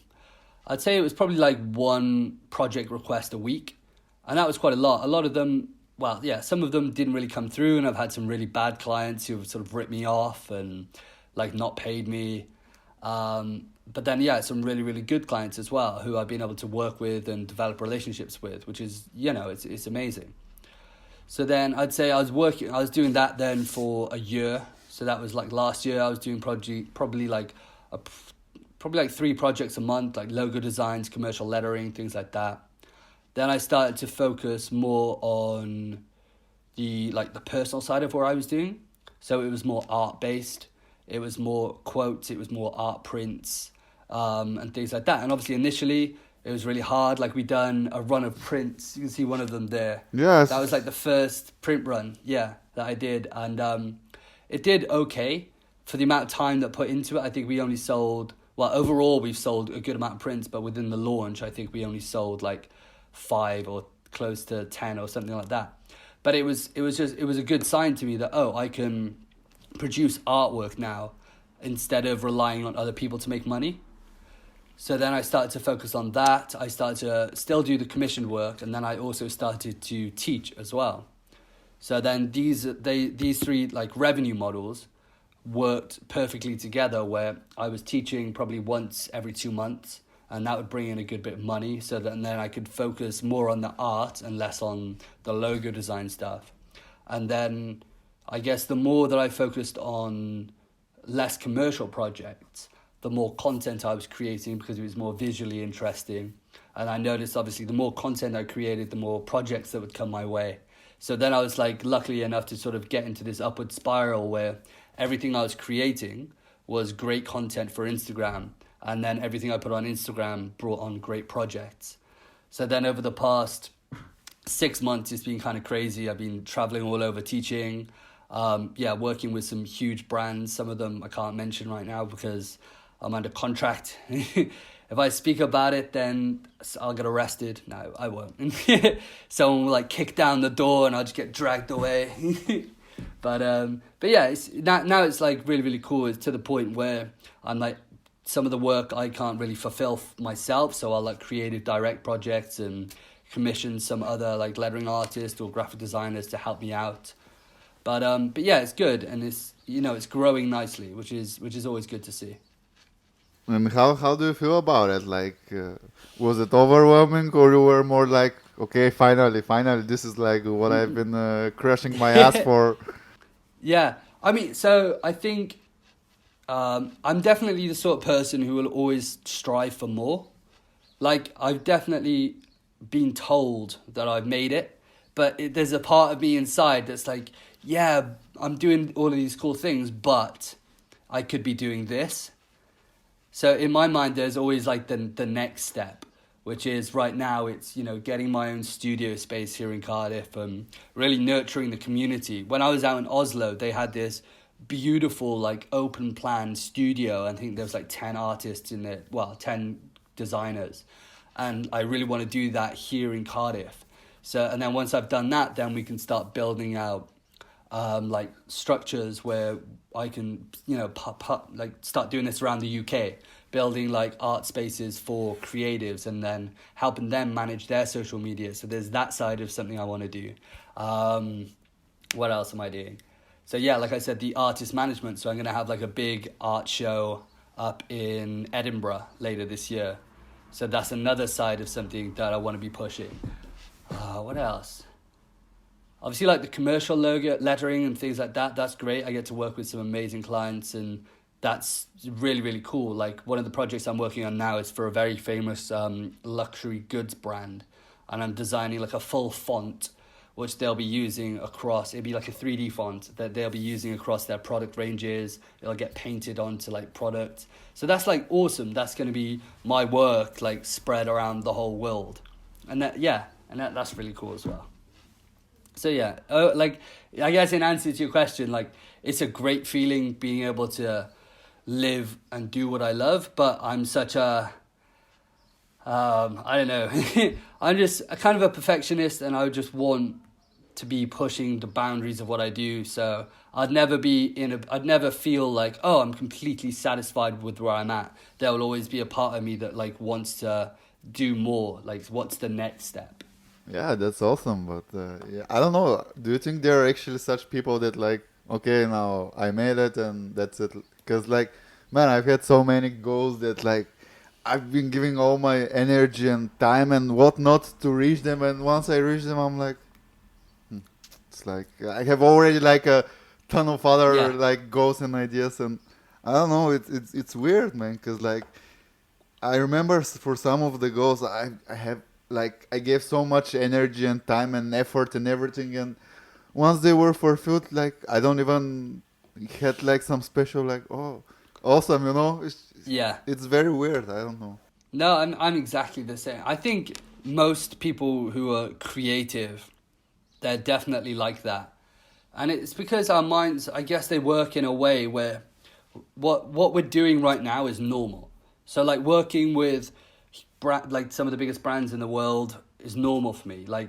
I'd say it was probably like one project request a week. And that was quite a lot. A lot of them, well, yeah, some of them didn't really come through, and I've had some really bad clients who have sort of ripped me off and like not paid me. But then, yeah, some really, really good clients as well who I've been able to work with and develop relationships with, which is, you know, it's amazing. So then I'd say I was doing that then for a year. So that was like last year I was doing probably like 3 projects a month, like logo designs, commercial lettering, things like that. Then I started to focus more on the personal side of what I was doing. So it was more art based. It was more quotes. It was more art prints, and things like that. And obviously initially it was really hard. Like we done a run of prints. You can see one of them there. Yes. That was like the first print run, that I did. And it did okay for the amount of time that put into it. I think we only sold, well, overall we've sold a good amount of prints, but within the launch, I think we only sold like 5 or close to 10 or something like that. But it was a good sign to me that, oh, I can produce artwork now instead of relying on other people to make money. So then I started to focus on that. I started to still do the commissioned work, and then I also started to teach as well. So then these 3 like revenue models worked perfectly together, where I was teaching probably once every 2 months, and that would bring in a good bit of money, so that and then I could focus more on the art and less on the logo design stuff. And then I guess the more that I focused on less commercial projects, the more content I was creating, because it was more visually interesting. And I noticed, obviously, the more content I created, the more projects that would come my way. So then I was like lucky enough to sort of get into this upward spiral where everything I was creating was great content for Instagram. And then everything I put on Instagram brought on great projects. So then over the past 6 months, it's been kind of crazy. I've been traveling all over teaching, working with some huge brands. Some of them I can't mention right now because I'm under contract. If I speak about it, then I'll get arrested. No, I won't. Someone will like kick down the door and I'll just get dragged away. But yeah, it's now it's like really, really cool. It's to the point where I'm like, some of the work I can't really fulfill myself, so I'll like creative direct projects and commission some other like lettering artists or graphic designers to help me out. But yeah, it's good, and it's growing nicely, which is always good to see. And how do you feel about it? Like, was it overwhelming, or you were more like, okay, finally, this is like what I've been crushing my ass for? Yeah, I mean, so I think I'm definitely the sort of person who will always strive for more. Like, I've definitely been told that I've made it, but there's a part of me inside that's like, yeah, I'm doing all of these cool things, but I could be doing this. So in my mind, there's always like the next step, which is right now it's, getting my own studio space here in Cardiff and really nurturing the community. When I was out in Oslo, they had this beautiful like open plan studio. I think there was like 10 artists in there, 10 designers. And I really want to do that here in Cardiff. So, and then once I've done that, then we can start building out like structures where I can, like start doing this around the UK, building like art spaces for creatives and then helping them manage their social media. So there's that side of something I want to do. What else am I doing? So yeah, like I said, the artist management. So I'm going to have like a big art show up in Edinburgh later this year. So that's another side of something that I want to be pushing. What else? Obviously, like the commercial logo, lettering and things like that, that's great. I get to work with some amazing clients and that's really, really cool. Like one of the projects I'm working on now is for a very famous luxury goods brand. And I'm designing like a full font, which they'll be using across, it'll be like a 3D font that they'll be using across their product ranges. It'll get painted onto like products. So that's like awesome. That's going to be my work like spread around the whole world. And that's really cool as well. So yeah, like I guess in answer to your question, like it's a great feeling being able to live and do what I love, but I'm such a, I don't know, I'm just a kind of a perfectionist and I would just want to be pushing the boundaries of what I do. So I'd never feel like, oh, I'm completely satisfied with where I'm at. There will always be a part of me that like wants to do more, like what's the next step? Yeah, that's awesome. But yeah, I don't know. Do you think there are actually such people that like, okay, now I made it and that's it? Because like, man, I've had so many goals that like I've been giving all my energy and time and whatnot to reach them, and once I reach them, I'm like, it's like I have already like a ton of other like goals and ideas, and I don't know. It's weird, man. Because like I remember for some of the goals I have. Like I gave so much energy and time and effort and everything, and once they were fulfilled, like I don't even had like some special like, oh, awesome, it's very weird. I don't know. No, I'm exactly the same. I think most people who are creative, they're definitely like that, and it's because our minds, I guess, they work in a way where what we're doing right now is normal. So like working with like some of the biggest brands in the world is normal for me. Like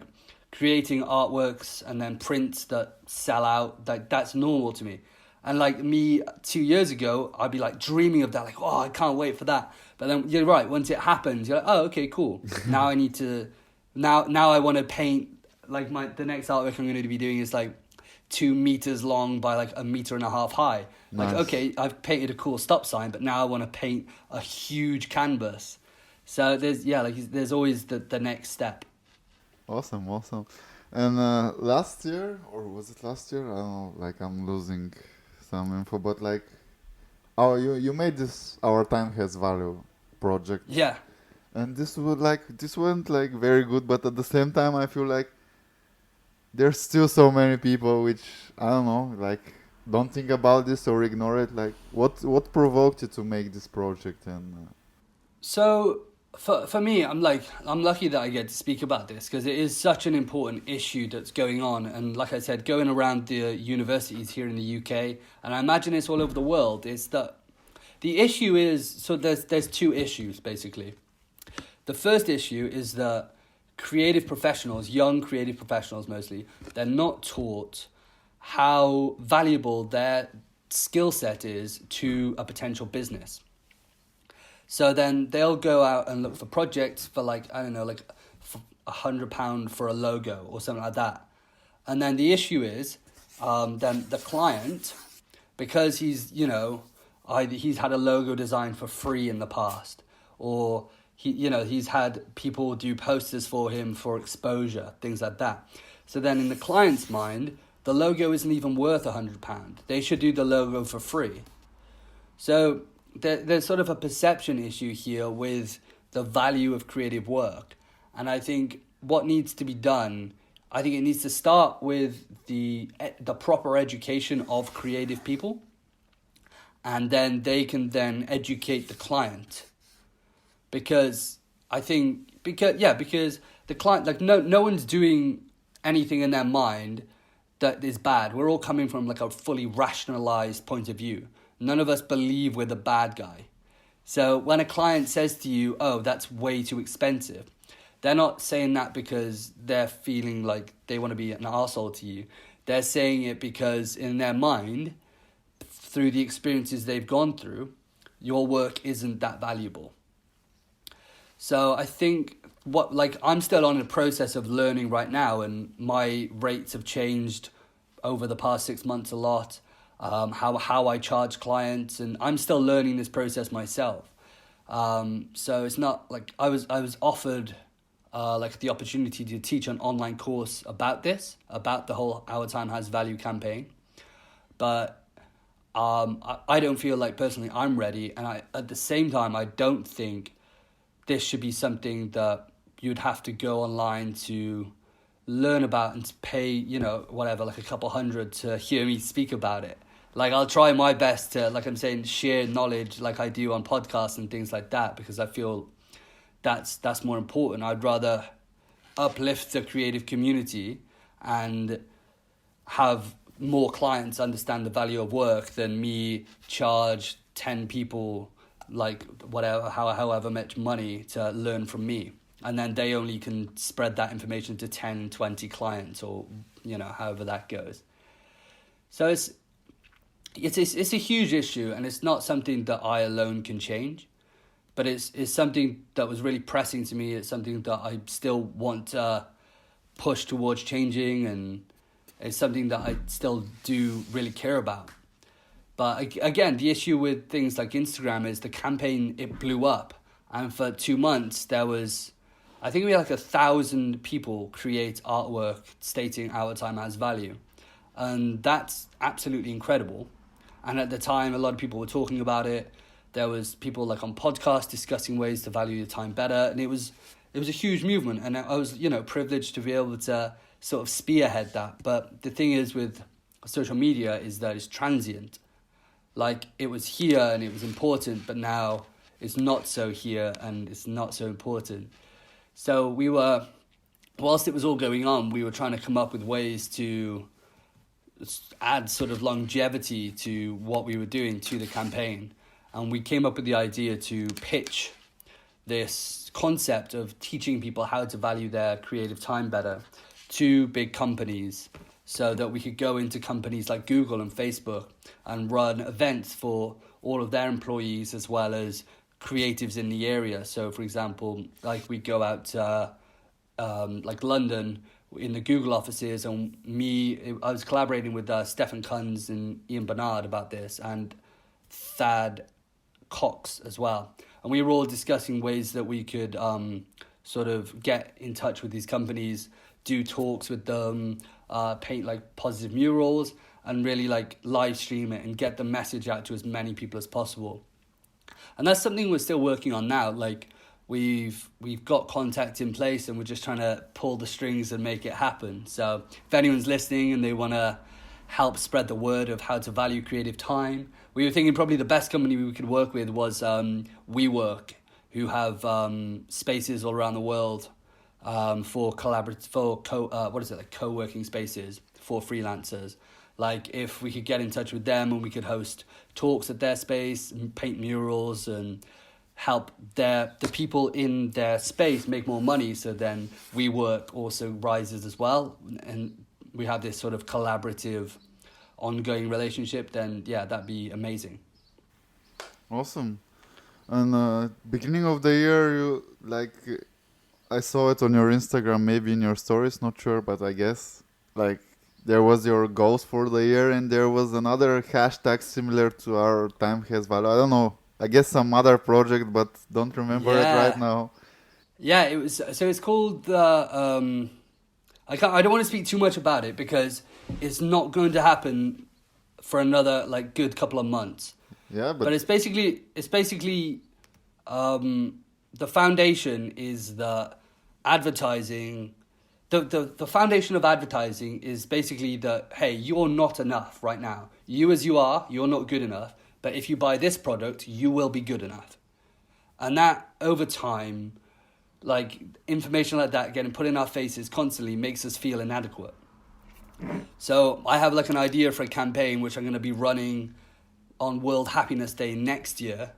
creating artworks and then prints that sell out, like that's normal to me. And like me 2 years ago, I'd be like dreaming of that, like, oh, I can't wait for that. But then you're right, once it happens, you're like, oh, okay, cool. Now I need to, now I want to paint, like the next artwork I'm going to be doing is like 2 meters long by like 1.5 meters high. Nice. Like, okay, I've painted a cool stop sign, but now I want to paint a huge canvas. So there's always the next step. Awesome. And last year, or was it last year? I don't know, like I'm losing some info, but like, oh, you made this Our Time Has Value project. Yeah. And this went like very good, but at the same time I feel like there's still so many people which, I don't know, like don't think about this or ignore it. Like what provoked you to make this project? And So for me, I'm lucky that I get to speak about this because it is such an important issue that's going on. And like I said, going around the universities here in the UK, and I imagine it's all over the world, is that the issue is, so there's 2 issues basically. The first issue is that creative professionals, young creative professionals mostly, they're not taught how valuable their skill set is to a potential business. So then they'll go out and look for projects for like, I don't know, like £100 for a logo or something like that. And then the issue is, then the client, because he's had a logo designed for free in the past, or he's had people do posters for him for exposure, things like that. So then in the client's mind, the logo isn't even worth £100. They should do the logo for free. So there's sort of a perception issue here with the value of creative work. And I think what needs to be done, I think it needs to start with the proper education of creative people. And then they can then educate the client. Because the client, like no one's doing anything in their mind that is bad. We're all coming from like a fully rationalized point of view. None of us believe we're the bad guy. So when a client says to you, oh, that's way too expensive, they're not saying that because they're feeling like they want to be an arsehole to you. They're saying it because in their mind, through the experiences they've gone through, your work isn't that valuable. So I think I'm still on the process of learning right now, and my rates have changed over the past 6 months a lot. How I charge clients, and I'm still learning this process myself. So it's not like I was offered the opportunity to teach an online course about the whole Our Time Has Value campaign, but I don't feel like personally I'm ready, and at the same time I don't think this should be something that you'd have to go online to learn about and to pay, whatever, like a couple hundred to hear me speak about it. Like, I'll try my best to, like I'm saying, share knowledge like I do on podcasts and things like that, because I feel that's more important. I'd rather uplift the creative community and have more clients understand the value of work than me charge 10 people like however much money to learn from me, and then they only can spread that information to 10, 20 clients, or however that goes. So it's a huge issue, and it's not something that I alone can change, but it's something that was really pressing to me. It's something that I still want to push towards changing, and it's something that I still do really care about. But again, the issue with things like Instagram is the campaign, it blew up. And for 2 months, I think we had like 1,000 people create artwork stating Our Time Has Value. And that's absolutely incredible. And at the time, a lot of people were talking about it. There was people like on podcasts discussing ways to value your time better. And it was a huge movement. And I was, privileged to be able to sort of spearhead that. But the thing is with social media is that it's transient. Like, it was here and it was important, but now it's not so here and it's not so important. So whilst it was all going on, we were trying to come up with ways to add sort of longevity to what we were doing to the campaign. And we came up with the idea to pitch this concept of teaching people how to value their creative time better to big companies, so that we could go into companies like Google and Facebook and run events for all of their employees as well as creatives in the area. So, for example, like we go out to like London in the Google offices, and I was collaborating with Stefan Kunz and Ian Bernard about this, and Thad Cox as well. And we were all discussing ways that we could sort of get in touch with these companies, do talks with them, paint like positive murals, and really like live stream it and get the message out to as many people as possible. And that's something we're still working on now. Like, we've got contact in place, and we're just trying to pull the strings and make it happen. So if anyone's listening and they want to help spread the word of how to value creative time, we were thinking probably the best company we could work with was WeWork, who have spaces all around the world for co-working spaces for freelancers. Like, if we could get in touch with them and we could host talks at their space and paint murals and help the people in their space make more money, so then WeWork also rises as well, and we have this sort of collaborative ongoing relationship, then yeah, that'd be amazing. Awesome. And beginning of the year, I saw it on your Instagram, maybe in your stories, not sure, but I guess there was your goals for the year, and there was another hashtag similar to our time has value. I don't know. I guess some other project, but don't remember it right Yeah. now. Yeah, it was so it's called the I don't want to speak too much about it because it's not going to happen for another like good couple of months. Yeah, but But it's basically the foundation is the advertising. The foundation of advertising is basically that, hey, you're not enough right now. You as you are, you're not good enough. But if you buy this product, you will be good enough. And that over time, like information like that getting put in our faces constantly makes us feel inadequate. So I have like an idea for a campaign which I'm going to be running on World Happiness Day next year,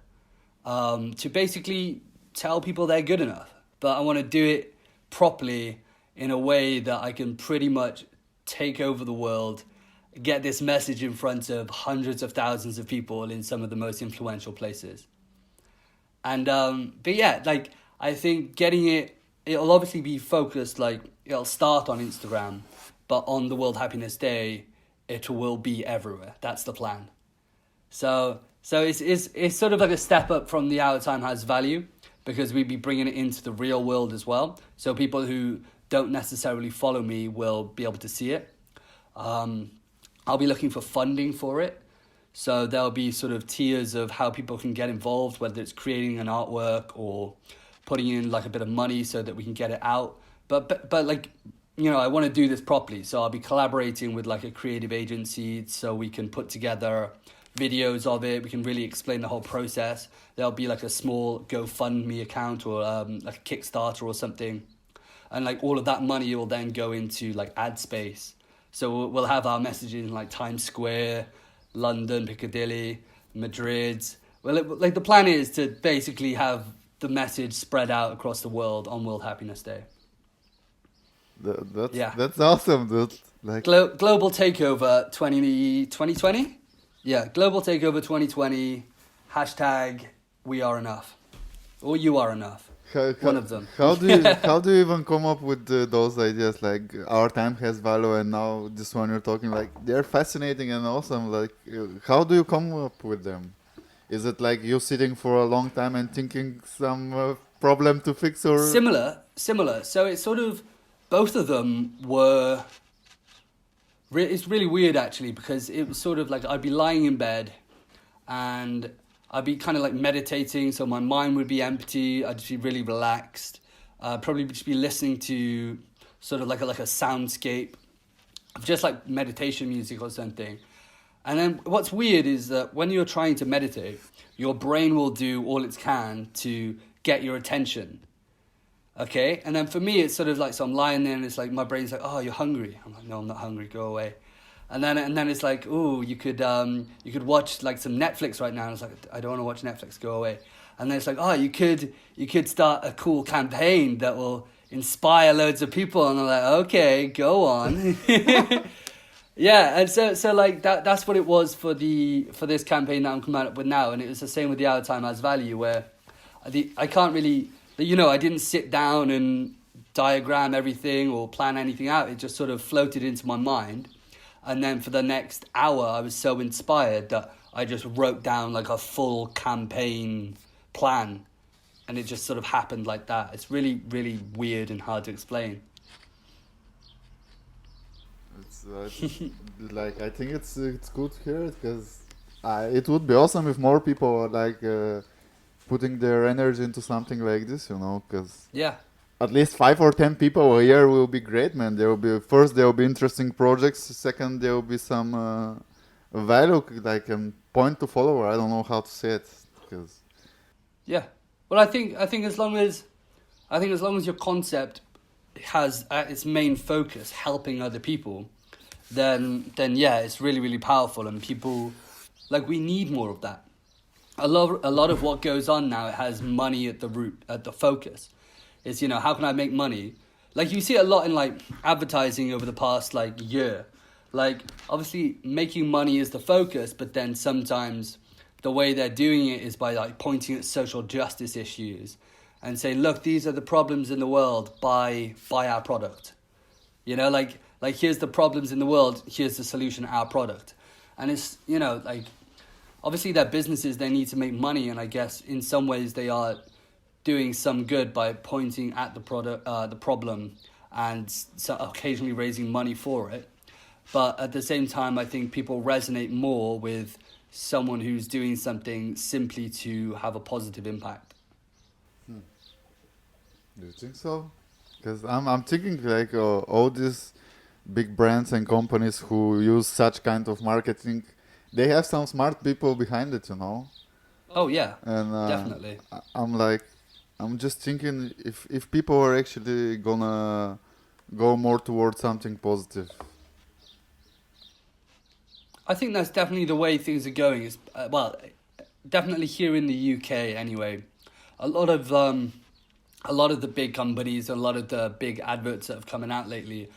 to basically tell people they're good enough. But I want to do it properly in a way that I can pretty much take over the world, get this message in front of hundreds of thousands of people in some of the most influential places. And but yeah, like I think getting it'll obviously be focused, like it'll start on Instagram, but on the World Happiness Day, it will be everywhere. That's the plan. So it's sort of like a step up from the Our Time Has Value, because we'd be bringing it into the real world as well. So people who don't necessarily follow me will be able to see it. I'll be looking for funding for it. So there'll be sort of tiers of how people can get involved, whether it's creating an artwork or putting in like a bit of money so that we can get it out. But like, you know, I want to do this properly. So I'll be collaborating with like a creative agency so we can put together videos of it. We can really explain the whole process. There'll be like a small GoFundMe account or like a Kickstarter or something. And like all of that money will then go into like ad space. So we'll have our messages in like Times Square, London, Piccadilly, Madrid. Well, like the plan is to basically have the message spread out across the world on World Happiness Day. Yeah. that's awesome, dude. Like, Global Takeover 2020? Yeah, Global Takeover 2020, hashtag we are enough. Or you are enough. One of them. how do you even come up with those ideas? Like our time has value, and now this one you're talking, like they're fascinating and awesome. Like, how do you come up with them? Is it like you sitting for a long time and thinking some problem to fix, or Similar. So it's sort of, both of them were, it's really weird actually, because it was sort of like I'd be lying in bed and I'd be kind of like meditating, so my mind would be empty. I'd just be really relaxed. Probably just be listening to sort of like a soundscape of just like meditation music or something. And then what's weird is that when you're trying to meditate, your brain will do all it can to get your attention. Okay? And then for me, it's sort of like, so I'm lying there and it's like, my brain's like, oh, you're hungry. I'm like, no, I'm not hungry. Go away. And then it's like, oh, you could watch like some Netflix right now. And it's like, I don't want to watch Netflix. Go away. And then it's like, oh, you could start a cool campaign that will inspire loads of people. And I'm like, okay, go on. Yeah, and so like that's what it was for this campaign that I'm coming up with now, and it was the same with the Our Time Has Value, where I can't really, you know, I didn't sit down and diagram everything or plan anything out. It just sort of floated into my mind, and then for the next hour, I was so inspired that I just wrote down like a full campaign plan, and it just sort of happened like that. It's really, really weird and hard to explain. it's like I think it's good to hear it, because it would be awesome if more people are like putting their energy into something like this, you know, because Yeah. at least 5 or 10 people a year will be great, man. There will be interesting projects. Second, there will be some value, like point to follower. I don't know how to say it, because Yeah. Well, I think as long as your concept has at its main focus helping other people, then yeah, it's really, really powerful, and people, like, we need more of that. A lot of what goes on now, it has money at the root, at the focus. It's, you know, how can I make money? Like, you see a lot in like advertising over the past like year. Like, obviously making money is the focus, but then sometimes the way they're doing it is by like pointing at social justice issues and saying, look, these are the problems in the world, buy our product. You know, Like, here's the problems in the world, here's the solution, our product. And it's, like, obviously they're businesses, they need to make money, and I guess in some ways they are doing some good by pointing at the product, the problem, and so occasionally raising money for it. But at the same time, I think people resonate more with someone who's doing something simply to have a positive impact. Do you think so? Because I'm thinking like all these big brands and companies who use such kind of marketing, they have some smart people behind it, Oh yeah, And definitely. I'm just thinking if people are actually gonna go more towards something positive. I think that's definitely the way things are going. Is definitely here in the UK anyway. A lot of the big companies, a lot of the big adverts that have coming out lately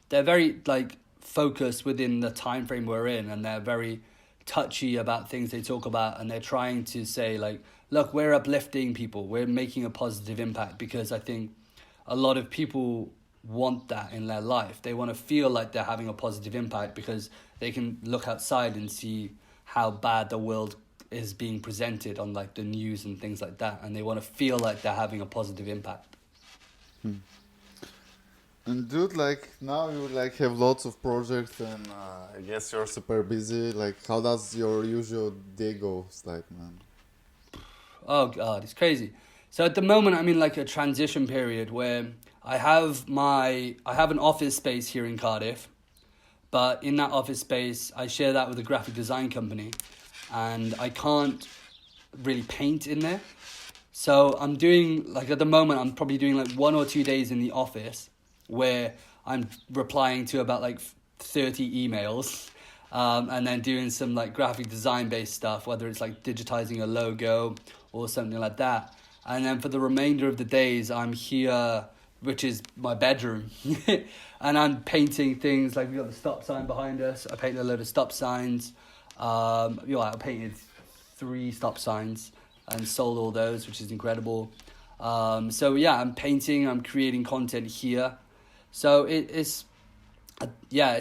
they're very like focused within the time frame we're in, and they're very touchy about things they talk about, and they're trying to say like, look, we're uplifting people, we're making a positive impact, because I think a lot of people want that in their life. They want to feel like they're having a positive impact because they can look outside and see how bad the world is being presented on like the news and things like that, and they want to feel like they're having a positive impact. And dude, like now you like have lots of projects, and I guess you're super busy. Like, how does your usual day go, like, man? Oh god, it's crazy. So at the moment I'm in like a transition period where I have an office space here in Cardiff, but in that office space I share that with a graphic design company, and I can't really paint in there. So I'm doing like, at the moment I'm probably doing like 1 or 2 days in the office where I'm replying to about like 30 emails, and then doing some like graphic design based stuff, whether it's like digitizing a logo or something like that. And then for the remainder of the days I'm here, which is my bedroom, and I'm painting things. Like, we've got the stop sign behind us. I painted a load of stop signs. I painted 3 stop signs and sold all those, which is incredible. So yeah, I'm painting, I'm creating content here. So it's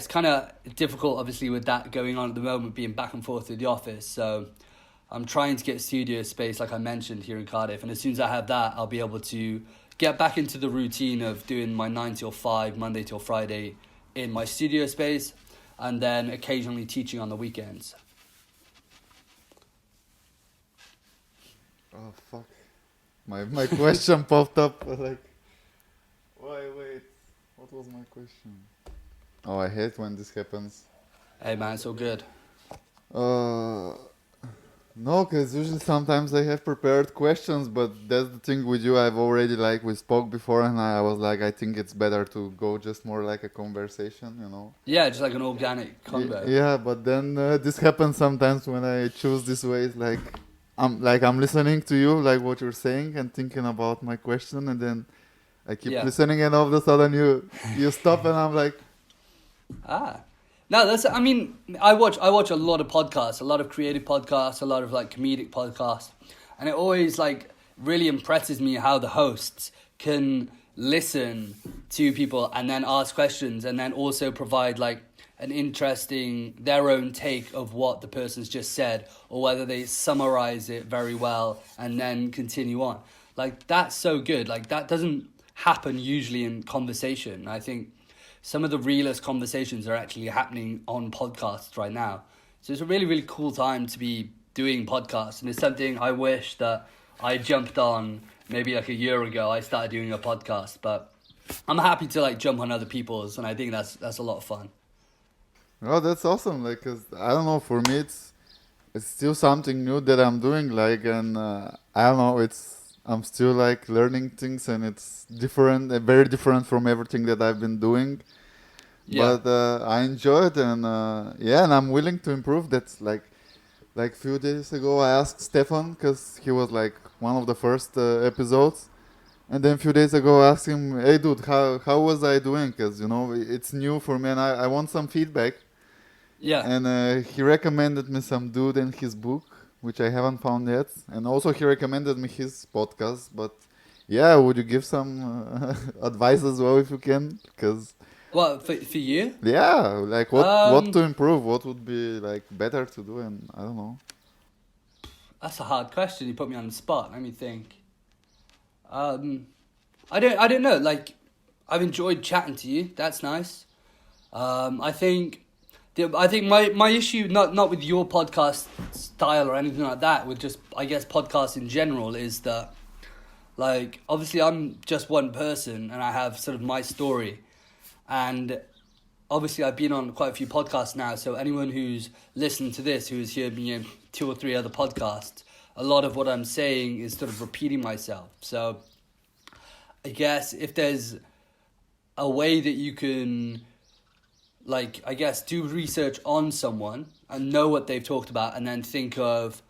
kind of difficult, obviously, with that going on at the moment, being back and forth to the office. So I'm trying to get studio space, like I mentioned, here in Cardiff. And as soon as I have that, I'll be able to get back into the routine of doing my 9 till 5, Monday till Friday in my studio space, and then occasionally teaching on the weekends. Oh fuck! My question popped up. Like, wait. What was my question? Oh, I hate when this happens. Hey man, it's all good. No, because usually sometimes I have prepared questions, but that's the thing with you. I've already we spoke before, and I was like, I think it's better to go just more like a conversation. Yeah, just like an organic convo. Yeah, but then this happens sometimes when I choose this way. It's like I'm listening to you, like what you're saying, and thinking about my question, and then I keep listening, and all of a sudden you stop, and I'm like, No, I watch a lot of podcasts, a lot of creative podcasts, a lot of like comedic podcasts, and it always like really impresses me how the hosts can listen to people and then ask questions, and then also provide like an interesting, their own take of what the person's just said, or whether they summarize it very well and then continue on. Like, that's so good. Like, that doesn't happen usually in conversation. I think some of the realest conversations are actually happening on podcasts right now. So it's a really, really cool time to be doing podcasts. And it's something I wish that I jumped on maybe like a year ago. I started doing a podcast, but I'm happy to like jump on other people's, and I think that's a lot of fun. oh, that's awesome. Like, 'cause I don't know, for me it's still something new that I'm doing. Like, and I don't know, I'm still like learning things, and it's different, very different from everything that I've been doing. Yeah. But I enjoy it, and and I'm willing to improve. That's like few days ago I asked Stefan, because he was like one of the first episodes, and then a few days ago I asked him, hey dude, how was I doing? Because it's new for me, and I want some feedback. Yeah. And he recommended me some dude and his book, which I haven't found yet. And also he recommended me his podcast. But yeah, would you give some advice as well if you can? Because What for you? Yeah, like what to Um, improve? What would be like better to do? And I don't know. that's a hard question. You put me on the spot. Let me think. Um, I don't know. Like, I've enjoyed chatting to you. That's nice. I think, I think my issue not with your podcast style or anything like that. With just I guess podcasts in general is that, like, obviously I'm just one person and I have sort of my story, and obviously I've been on quite a few podcasts now. So anyone who's listening to this, who has heard me in 2 or 3 other podcasts, a lot of what I'm saying is sort of repeating myself. So I guess if there's a way that you can, like, I guess, do research on someone and know what they've talked about, and then think of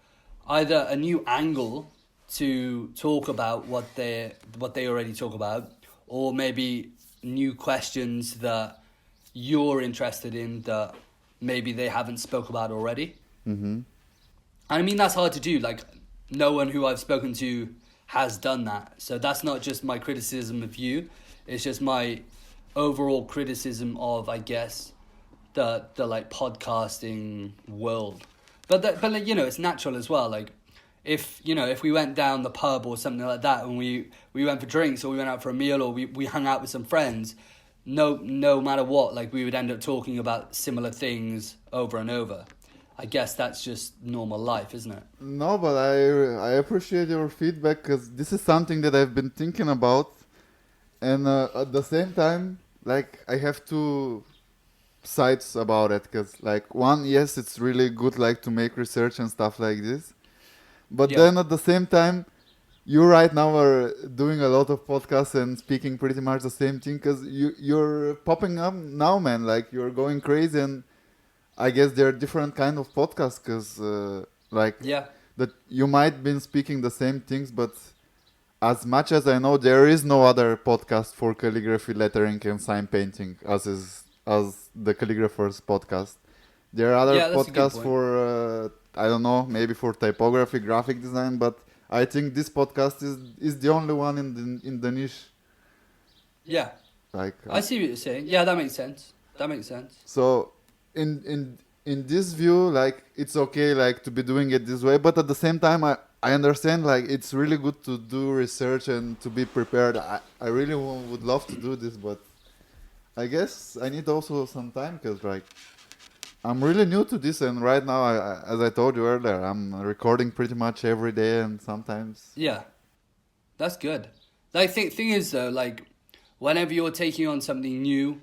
either a new angle to talk about what they already talk about, or maybe new questions that you're interested in that maybe they haven't spoke about already. Mm-hmm. I mean, that's hard to do. Like, no one who I've spoken to has done that. So that's not just my criticism of you. It's just my overall criticism of, I guess, the like podcasting world. But like, it's natural as well. Like, if we went down the pub or something like that, and we went for drinks, or we went out for a meal, or we hung out with some friends, no matter what, like, we would end up talking about similar things over and over. I guess that's just normal life, isn't it? No, but I appreciate your feedback, because this is something that I've been thinking about, and at the same time, like, I have two sides about it, because, like, one, yes, it's really good, like, to make research and stuff like this, but Yeah. then at the same time, you right now are doing a lot of podcasts and speaking pretty much the same thing, because you're popping up now, man, like, you're going crazy. And I guess there are different kind of podcasts, because like, Yeah. that you might been speaking the same things, but as much as I know, there is no other podcast for calligraphy, lettering, and sign painting as the Calligraphers podcast. There are other Yeah, that's a good podcasts point. for I don't know, maybe for typography, graphic design, but I think this podcast is the only one in the niche. Yeah. Like, I see what you're saying. Yeah, that makes sense. so in this view, like, it's okay, like, to be doing it this way, but at the same time, I understand, like, it's really good to do research and to be prepared. I really would love to do this, but I guess I need also some time, because, like, I'm really new to this, and right now, as I told you earlier, I'm recording pretty much every day, and sometimes. Yeah, that's good. Like, thing is though, like, whenever you're taking on something new,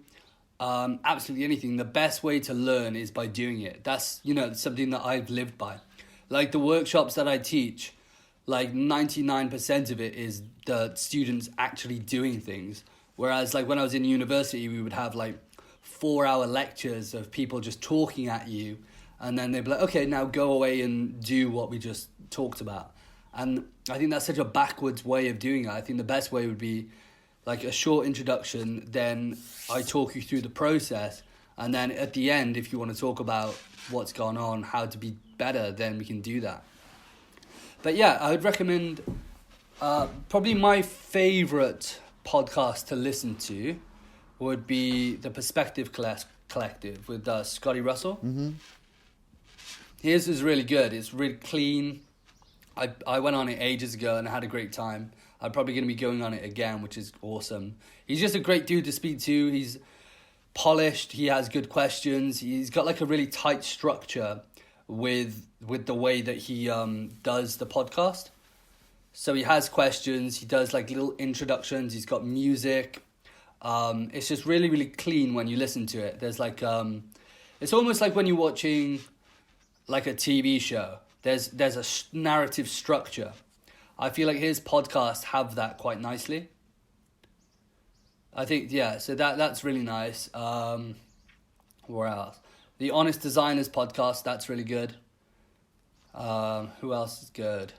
absolutely anything, the best way to learn is by doing it. That's, something that I've lived by. Like, the workshops that I teach, like, 99% of it is the students actually doing things. Whereas, like, when I was in university, we would have, like, 4-hour lectures of people just talking at you, and then they'd be like, okay, now go away and do what we just talked about. And I think that's such a backwards way of doing it. I think the best way would be like a short introduction, then I talk you through the process, and then at the end, if you want to talk about what's gone on, how to be better, then we can do that. But yeah, I would recommend probably my favorite podcast to listen to would be the Perspective Collective with Scotty Russell. Mm-hmm. His is really good. It's really clean. I went on it ages ago and I had a great time. I'm probably going to be going on it again, which is awesome. He's just a great dude to speak to. He's polished. He has good questions. He's got like a really tight structure with the way that he does the podcast. So he has questions. He does like little introductions. He's got music. It's just really, really clean when you listen to it. There's like it's almost like when you're watching like a TV show. There's a narrative structure. I feel like his podcasts have that quite nicely. I think, yeah, so that's really nice. Where else? The Honest Designers podcast, that's really good. Who else is good?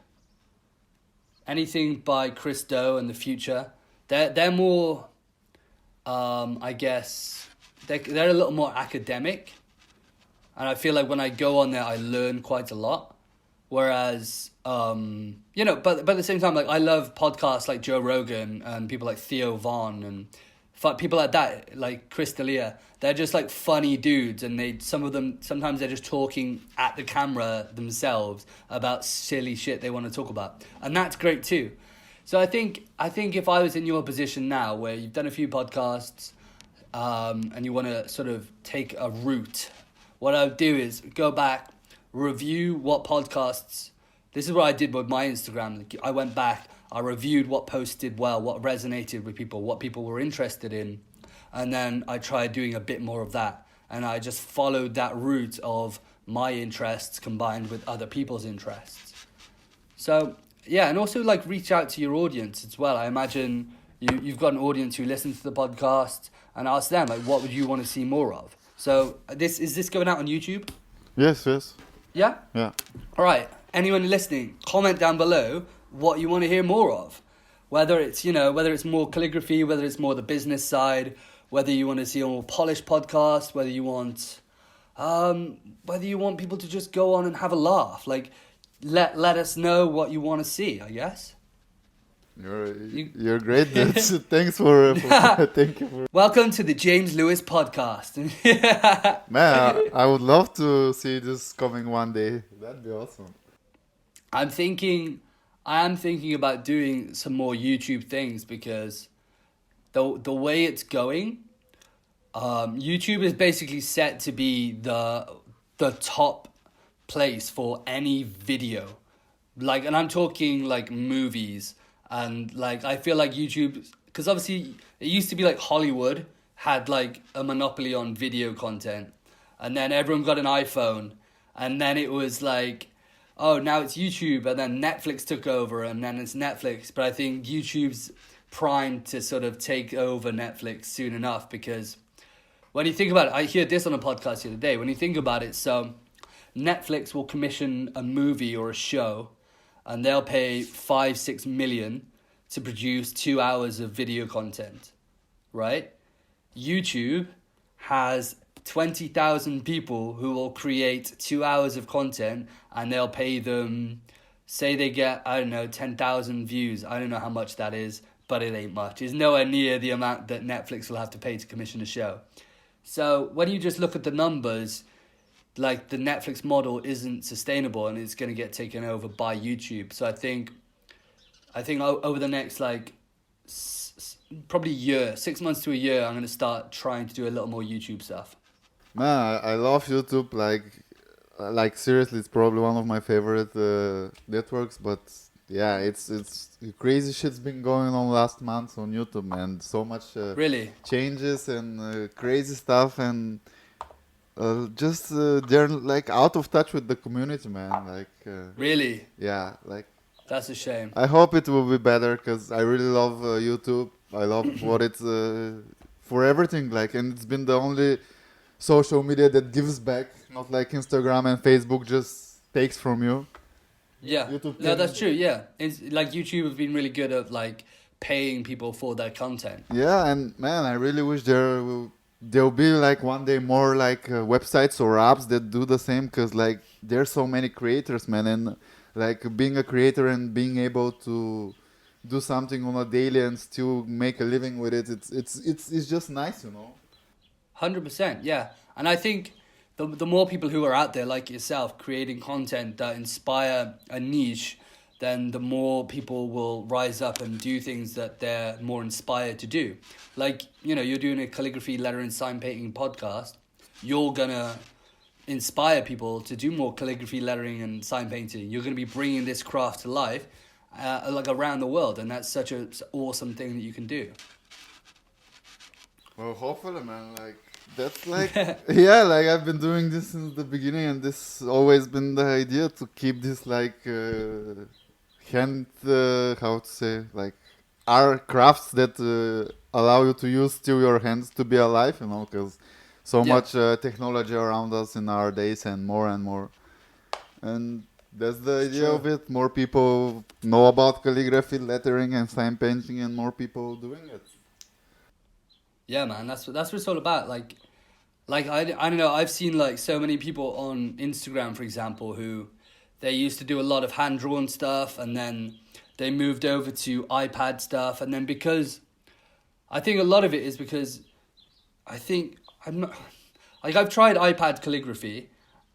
Anything by Chris Doe and The Future. They're more, I guess, they're a little more academic. And I feel like when I go on there, I learn quite a lot. Whereas, but at the same time, like, I love podcasts like Joe Rogan and people like Theo Vaughn and people like that, like Chris D'Elia, they're just like funny dudes, and some of them sometimes they're just talking at the camera themselves about silly shit they want to talk about, and that's great too. So I think if I was in your position now, where you've done a few podcasts, and you want to sort of take a route, what I would do is go back, review what podcasts. This is what I did with my Instagram. I went back, I reviewed what posts did well, what resonated with people, what people were interested in, and then I tried doing a bit more of that. And I just followed that route of my interests combined with other people's interests. So, yeah, and also like reach out to your audience as well. I imagine you've got an audience who listens to the podcast, and ask them, like, what would you want to see more of? So is this going out on YouTube? Yes. Yeah? Yeah. All right. Anyone listening, comment down below what you want to hear more of. Whether it's more calligraphy, whether it's more the business side, whether you want to see a more polished podcast, whether you want people to just go on and have a laugh. Like, let us know what you want to see, I guess. You're great. Thanks for thank you for. Welcome to the James Lewis podcast. Man, I would love to see this coming one day. That'd be awesome. I am thinking about doing some more YouTube things, because the way it's going, YouTube is basically set to be the top place for any video, like, and I'm talking like movies. And like, I feel like YouTube, because obviously it used to be like Hollywood had like a monopoly on video content, and then everyone got an iPhone, and then it was like, oh, now it's YouTube, and then Netflix took over, and then it's Netflix. But I think YouTube's primed to sort of take over Netflix soon enough, because when you think about it, I heard this on a podcast the other day, when you think about it, so Netflix will commission a movie or a show, and they'll pay 5-6 million to produce 2 hours of video content, right? YouTube has 20,000 people who will create 2 hours of content, and they'll pay them, say they get, I don't know, 10,000 views. I don't know how much that is, but it ain't much. It's nowhere near the amount that Netflix will have to pay to commission a show. So when you just look at the numbers, like, the Netflix model isn't sustainable, and it's going to get taken over by YouTube. So I think over the next, like, probably year, 6 months to a year, I'm going to start trying to do a little more YouTube stuff. Man, I love YouTube. Like seriously, it's probably one of my favorite networks. But yeah, it's crazy shit's been going on last month on YouTube, man. So much Really changes and crazy stuff, and they're like out of touch with the community, man. Like really, yeah, like that's a shame. I hope it will be better, because I really love YouTube. I love what it's for everything, like, and it's been the only social media that gives back, not like Instagram and Facebook just takes from you. Yeah, no, that's true. Yeah, it's like YouTube have been really good at like paying people for their content. Yeah, and man, I really wish there'll be like one day more like websites or apps that do the same, because like there's so many creators, man, and like being a creator and being able to do something on a daily and still make a living with it, it's just nice, you know. 100%, yeah. And I think the more people who are out there like yourself creating content that inspire a niche, then the more people will rise up and do things that they're more inspired to do. Like, you know, you're doing a calligraphy, lettering, sign painting podcast. You're gonna inspire people to do more calligraphy, lettering, and sign painting. You're gonna be bringing this craft to life, like around the world, and that's such an awesome thing that you can do. Well, hopefully, man, like, that's like, yeah, like, I've been doing this since the beginning, and this always been the idea to keep this, like, how to say, like, are crafts that allow you to use still your hands to be alive, you know, because so much technology around us in our days, and more, and that's the idea of it. More people know about calligraphy, lettering, and sign painting, and more people doing it. Yeah, man, that's what it's all about. Like I don't know. I've seen like so many people on Instagram, for example, who they used to do a lot of hand drawn stuff, and then they moved over to iPad stuff, and then because I think a lot of it is because I think I'm not like I've tried iPad calligraphy,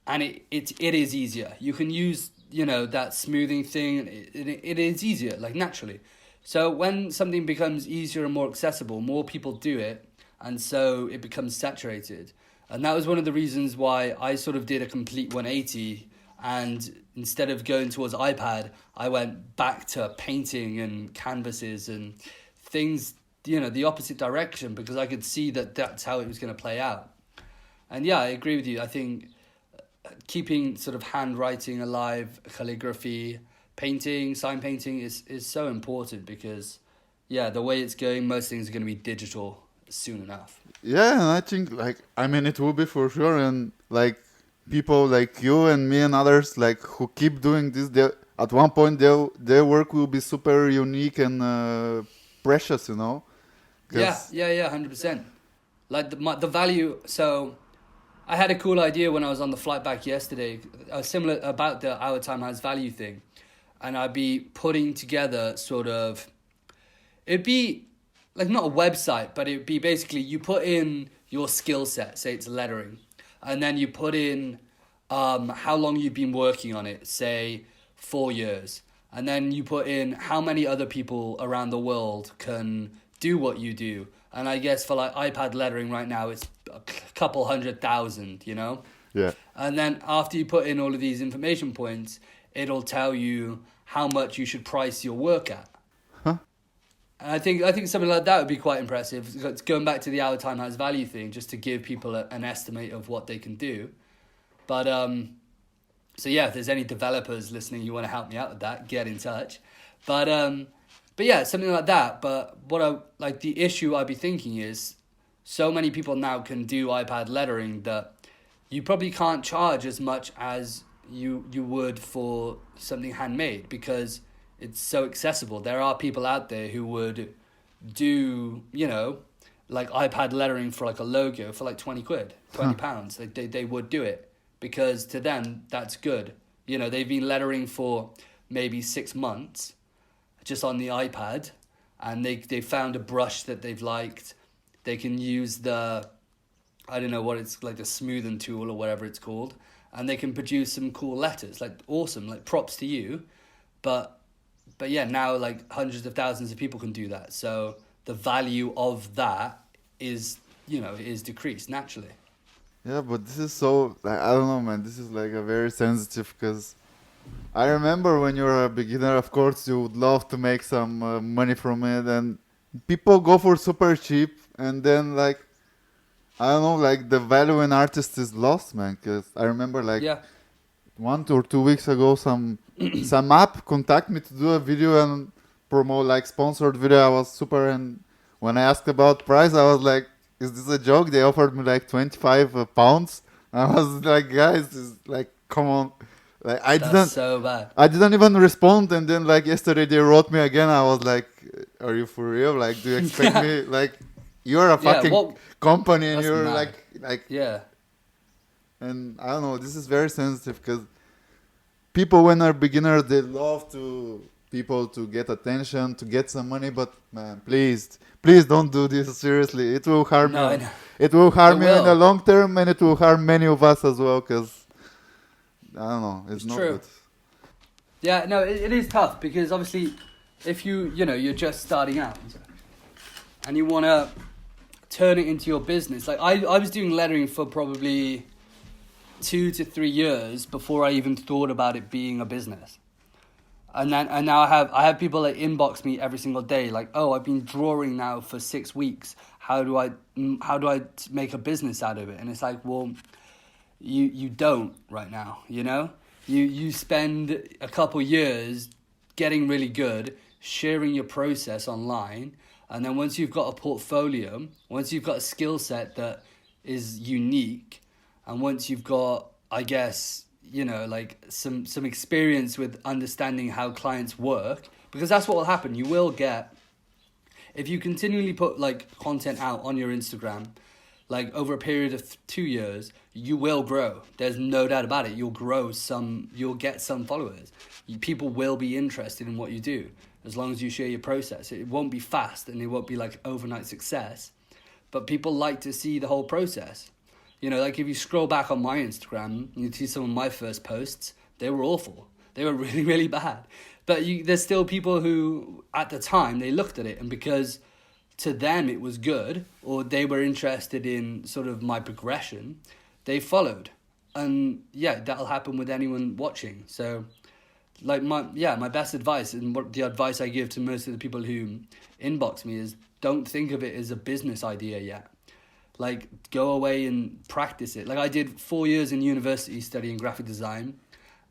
and it is easier. You can use that smoothing thing. It is easier, like naturally. So when something becomes easier and more accessible, more people do it, and so it becomes saturated. And that was one of the reasons why I sort of did a complete 180, and instead of going towards iPad, I went back to painting and canvases and things, the opposite direction, because I could see that that's how it was going to play out. And yeah, I agree with you. I think keeping sort of handwriting alive, calligraphy, painting, sign painting is so important because, yeah, the way it's going, most things are going to be digital soon enough. Yeah, and I think it will be for sure, and people like you and me and others who keep doing this, at one point their work will be super unique and precious, Yeah, 100%. Like the value. So I had a cool idea when I was on the flight back yesterday, similar about the Our Time Has Value thing, and I'd be putting together it'd be like not a website, but it'd be basically you put in your skill set, say it's lettering, and then you put in how long you've been working on it, say 4 years, and then you put in how many other people around the world can do what you do. And I guess for like iPad lettering right now, it's a couple 100,000, Yeah. And then after you put in all of these information points, it'll tell you how much you should price your work at. Huh? And I think something like that would be quite impressive. Going back to the Our Time Has Value thing, just to give people an estimate of what they can do. But so yeah, if there's any developers listening, you want to help me out with that, get in touch. But yeah, something like that. But the issue I'd be thinking is, so many people now can do iPad lettering that you probably can't charge as much as you would for something handmade because it's so accessible. There are people out there who would do, like iPad lettering for like a logo for like 20 quid, 20 pounds. They would do it because to them that's good. They've been lettering for maybe 6 months just on the iPad, and they found a brush that they've liked. They can use I don't know what it's like, the smoothing tool or whatever it's called, and they can produce some cool letters. Like awesome, like props to you. But yeah, now like hundreds of thousands of people can do that. So the value of that is decreased naturally. Yeah, but this is so I don't know, man. This is like a very sensitive because I remember when you're a beginner, of course, you would love to make some money from it, and people go for super cheap, and then I don't know, the value in artist is lost, man. Because I remember 1 or 2 weeks ago, some app contact me to do a video and promote sponsored video. I was super, and when I asked about price, I was like, "Is this a joke?" They offered me 25 pounds. I was like, "Guys, come on." That's so bad. I didn't even respond, and then yesterday they wrote me again. I was like, "Are you for real? Do you expect me you're a fucking company and you're mad. Yeah." And I don't know. This is very sensitive because people, when are beginners, they love people to get attention, to get some money. But man, please don't do this seriously. It will harm you. It will harm you in the long term, and it will harm many of us as well. Because I don't know, it's not true. good. Yeah, no, it is tough because obviously, if you're just starting out and you want to turn it into your business. Like I was doing lettering for probably 2 to 3 years before I even thought about it being a business. And now I have people that inbox me every single day like, "Oh, I've been drawing now for 6 weeks. How do I make a business out of it?" And it's like, well, you don't right now, You spend a couple years getting really good, sharing your process online, and then once you've got a portfolio, once you've got a skill set that is unique, and once you've got, I guess, some experience with understanding how clients work, because that's what will happen. You will get, if you continually put content out on your Instagram, over a period of 2 years, you will grow. There's no doubt about it. You'll get some followers. People will be interested in what you do. as long as you share your process. It won't be fast and it won't be like overnight success, but people like to see the whole process. You know, like if you scroll back on my Instagram, you see some of my first posts, they were awful. They were really, really bad. But there's still people who, at the time, they looked at it, and because to them it was good, or they were interested in sort of my progression, they followed. And yeah, that'll happen with anyone watching. So like my best advice, and what the advice I give to most of the people who inbox me, is don't think of it as a business idea yet. Like, go away and practice it. Like, I did 4 years in university studying graphic design,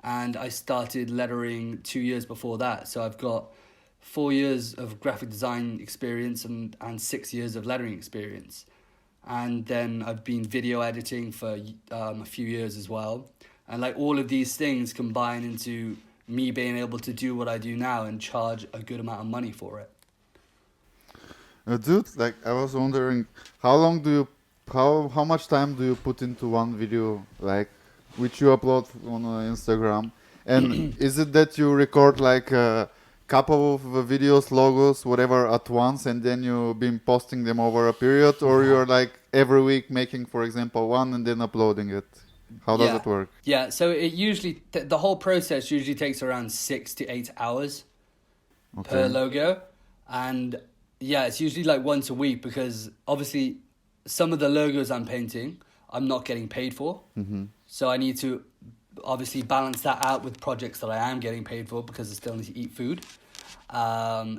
and I started lettering 2 years before that. So I've got 4 years of graphic design experience and 6 years of lettering experience. And then I've been video editing for a few years as well. And like all of these things combine into me being able to do what I do now and charge a good amount of money for it. Dude, like I was wondering, how much time do you put into one video, like which you upload on Instagram? And is it that you record like a couple of videos, logos, whatever at once, and then you've been posting them over a period, or you're like every week making, for example, one and then uploading it? How does it work? Yeah, so it usually, the whole process usually takes around 6 to 8 hours per logo. And yeah, it's usually like once a week, because obviously some of the logos I'm painting, I'm not getting paid for. Mm-hmm. So I need to obviously balance that out with projects that I am getting paid for, because I still need to eat food.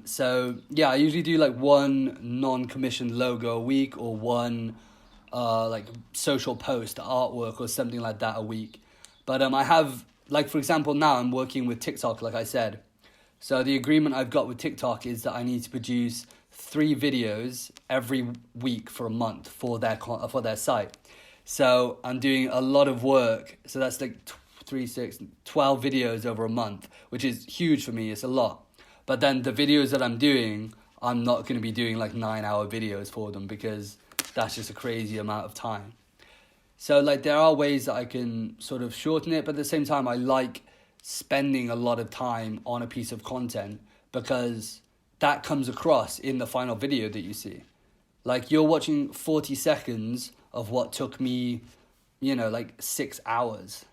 So yeah, I usually do like one non-commissioned logo a week, or one like social post, artwork, or something like that a week. But I have, like for example, now I'm working with TikTok, like I said. So the agreement I've got with TikTok is that I need to produce 3 videos every week for a month for their site. So I'm doing a lot of work. So that's like 12 videos over a month, which is huge for me. It's a lot. But then the videos that I'm doing, I'm not going to be doing like 9-hour videos for them, because that's just a crazy amount of time. So like there are ways that I can sort of shorten it, but at the same time I like spending a lot of time on a piece of content, because that comes across in the final video that you see. Like you're watching 40 seconds of what took me, like 6 hours.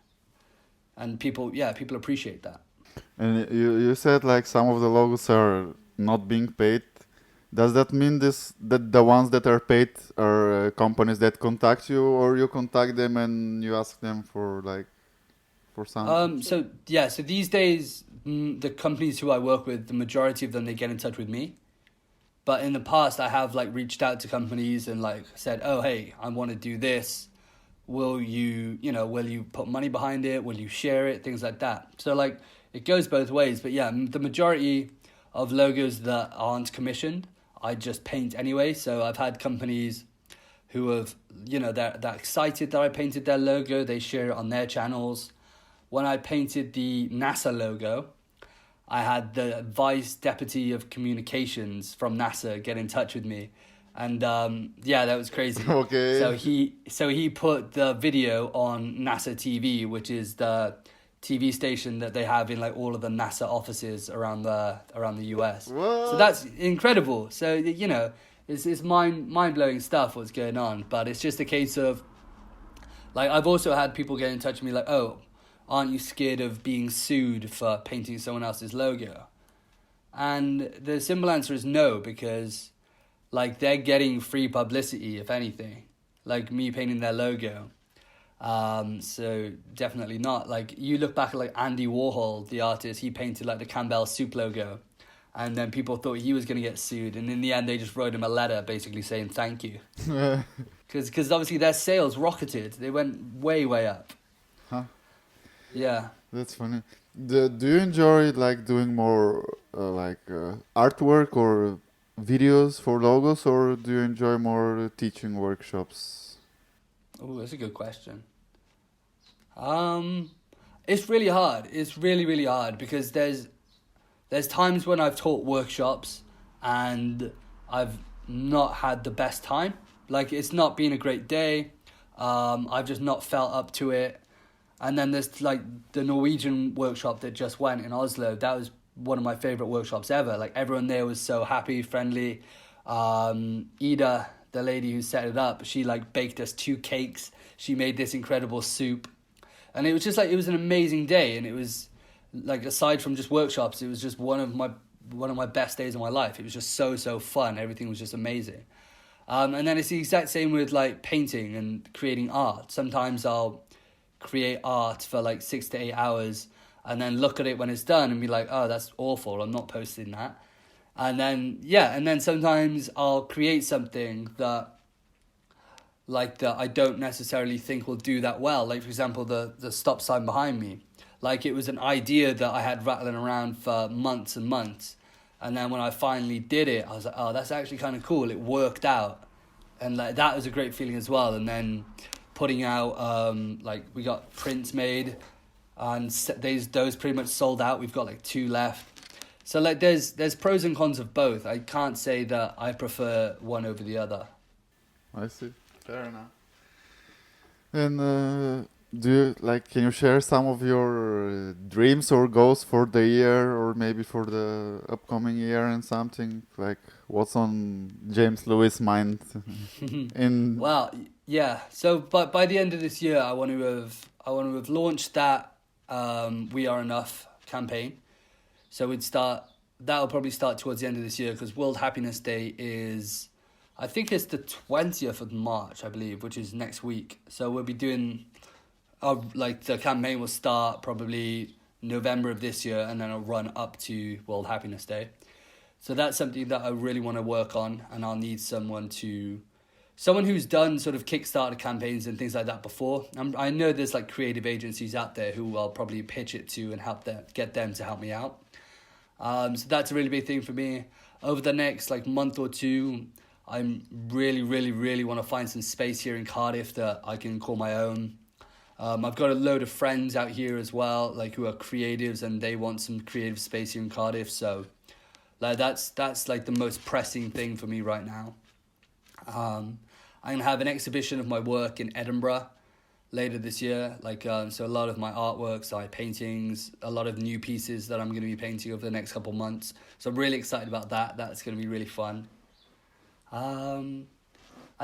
And people appreciate that. And you said like some of the logos are not being paid. Does that mean that the ones that are paid are companies that contact you, or you contact them and you ask them for something? So these days, the companies who I work with, the majority of them, they get in touch with me. But in the past, I have like reached out to companies and like said, oh, hey, I want to do this. Will you put money behind it? Will you share it? Things like that. So like it goes both ways. But yeah, the majority of logos that aren't commissioned, I just paint anyway. So I've had companies who have, they're excited that I painted their logo. They share it on their channels. When I painted the NASA logo, I had the Vice Deputy of Communications from NASA get in touch with me. And that was crazy. Okay. So he put the video on NASA TV, which is the TV station that they have in like all of the NASA offices around the US. What? So that's incredible. So it's mind blowing stuff what's going on. But it's just a case of like I've also had people get in touch with me like, oh, aren't you scared of being sued for painting someone else's logo? And the simple answer is no, because like they're getting free publicity, if anything, like me painting their logo. So definitely not. Like you look back at like Andy Warhol, the artist, he painted like the Campbell soup logo, and then people thought he was going to get sued, and in the end they just wrote him a letter basically saying thank you. Because obviously their sales rocketed. They went way up. Huh? Yeah. That's funny. Do you enjoy like doing more artwork or videos for logos, or do you enjoy more teaching workshops? Oh, that's a good question. It's really hard. It's really hard, because there's times when I've taught workshops and I've not had the best time. Like it's not been a great day. I've just not felt up to it. And then there's like the Norwegian workshop that just went in Oslo. That was one of my favorite workshops ever. Like everyone there was so happy, friendly. Ida, the lady who set it up, she like baked us 2 cakes. She made this incredible soup, and it was just like, it was an amazing day. And it was like, aside from just workshops, it was just one of my best days of my life. It was just so fun. Everything was just amazing. And then it's the exact same with like painting and creating art. Sometimes I'll create art for like 6 to 8 hours and then look at it when it's done and be like, oh, that's awful, I'm not posting that. And then sometimes I'll create something that I don't necessarily think will do that well. Like, for example, the stop sign behind me. Like, it was an idea that I had rattling around for months and months. And then when I finally did it, I was like, oh, that's actually kind of cool. It worked out. And like, that was a great feeling as well. And then putting out, we got prints made, and those pretty much sold out. We've got like 2 left. So like, there's pros and cons of both. I can't say that I prefer one over the other. I see. Fair enough. And can you share some of your dreams or goals for the year, or maybe for the upcoming year, and something like what's on James Lewis' mind? Well, yeah. So by the end of this year, I want to have launched that We Are Enough campaign. So that'll probably start towards the end of this year, because World Happiness Day is, I think it's the 20th of March, I believe, which is next week. So we'll be doing, the campaign will start probably November of this year, and then it'll run up to World Happiness Day. So that's something that I really want to work on, and I'll need someone who's done sort of Kickstarter campaigns and things like that before. I know there's like creative agencies out there who I'll probably pitch it to and get them to help me out. So that's a really big thing for me. Over the next like month or two, I'm really want to find some space here in Cardiff that I can call my own. I've got a load of friends out here as well, like who are creatives, and they want some creative space here in Cardiff. So like that's like the most pressing thing for me right now. I'm gonna have an exhibition of my work in Edinburgh later this year. So a lot of my artworks, my paintings, a lot of new pieces that I'm gonna be painting over the next couple months. So I'm really excited about that. That's gonna be really fun. And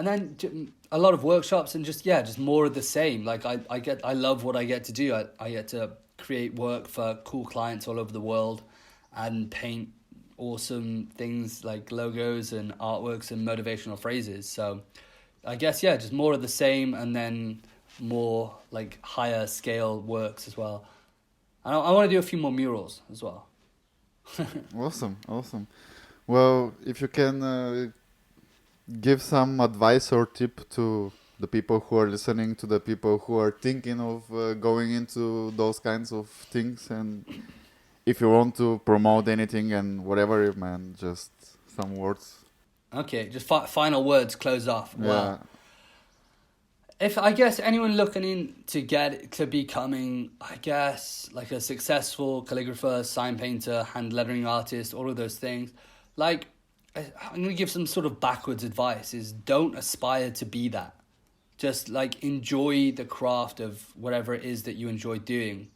then a lot of workshops and just more of the same. Like I love what I get to do. I get to create work for cool clients all over the world and paint awesome things like logos and artworks and motivational phrases. So I guess, just more of the same, and then more like higher scale works as well. And I want to do a few more murals as well. Awesome. Well, if you can give some advice or tip to the people who are listening, to the people who are thinking of going into those kinds of things, and if you want to promote anything and whatever, man, just some words. Okay, just final words, close off. Yeah. Well, if I guess anyone looking to becoming, I guess, like a successful calligrapher, sign painter, hand lettering artist, all of those things, like, I'm going to give some sort of backwards advice, is don't aspire to be that. Just like enjoy the craft of whatever it is that you enjoy doing.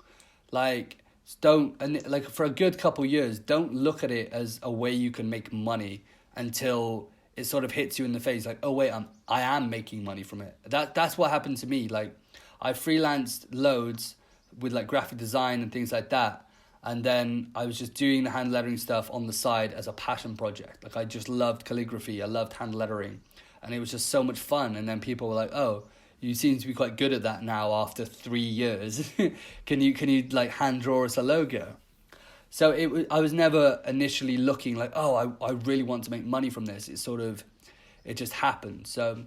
For a good couple years, don't look at it as a way you can make money until it sort of hits you in the face. Like, oh wait, I am making money from it. That's what happened to me. Like, I freelanced loads with like graphic design and things like that. And then I was just doing the hand lettering stuff on the side as a passion project. Like, I just loved calligraphy. I loved hand lettering. And it was just so much fun. And then people were like, oh, you seem to be quite good at that now after 3 years. Can you like hand draw us a logo? So I was never initially looking like, oh, I really want to make money from this. It just happened. So,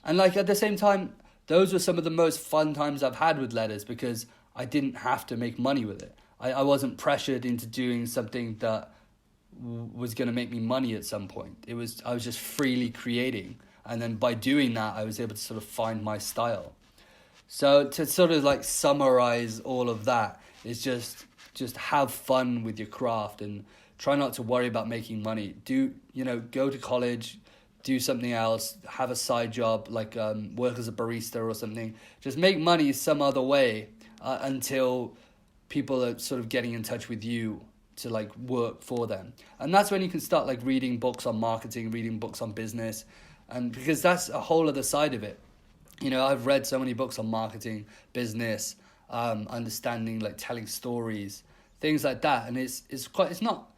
and like at the same time, those were some of the most fun times I've had with letters, because I didn't have to make money with it. I wasn't pressured into doing something that was going to make me money at some point. I was just freely creating. And then by doing that, I was able to sort of find my style. So to sort of like summarize all of that is just have fun with your craft and try not to worry about making money. Go to college, do something else, have a side job, like work as a barista or something. Just make money some other way until people are sort of getting in touch with you to like work for them. And that's when you can start like reading books on marketing, reading books on business, and because that's a whole other side of it. You know, I've read so many books on marketing, business, understanding, like telling stories, things like that, and it's not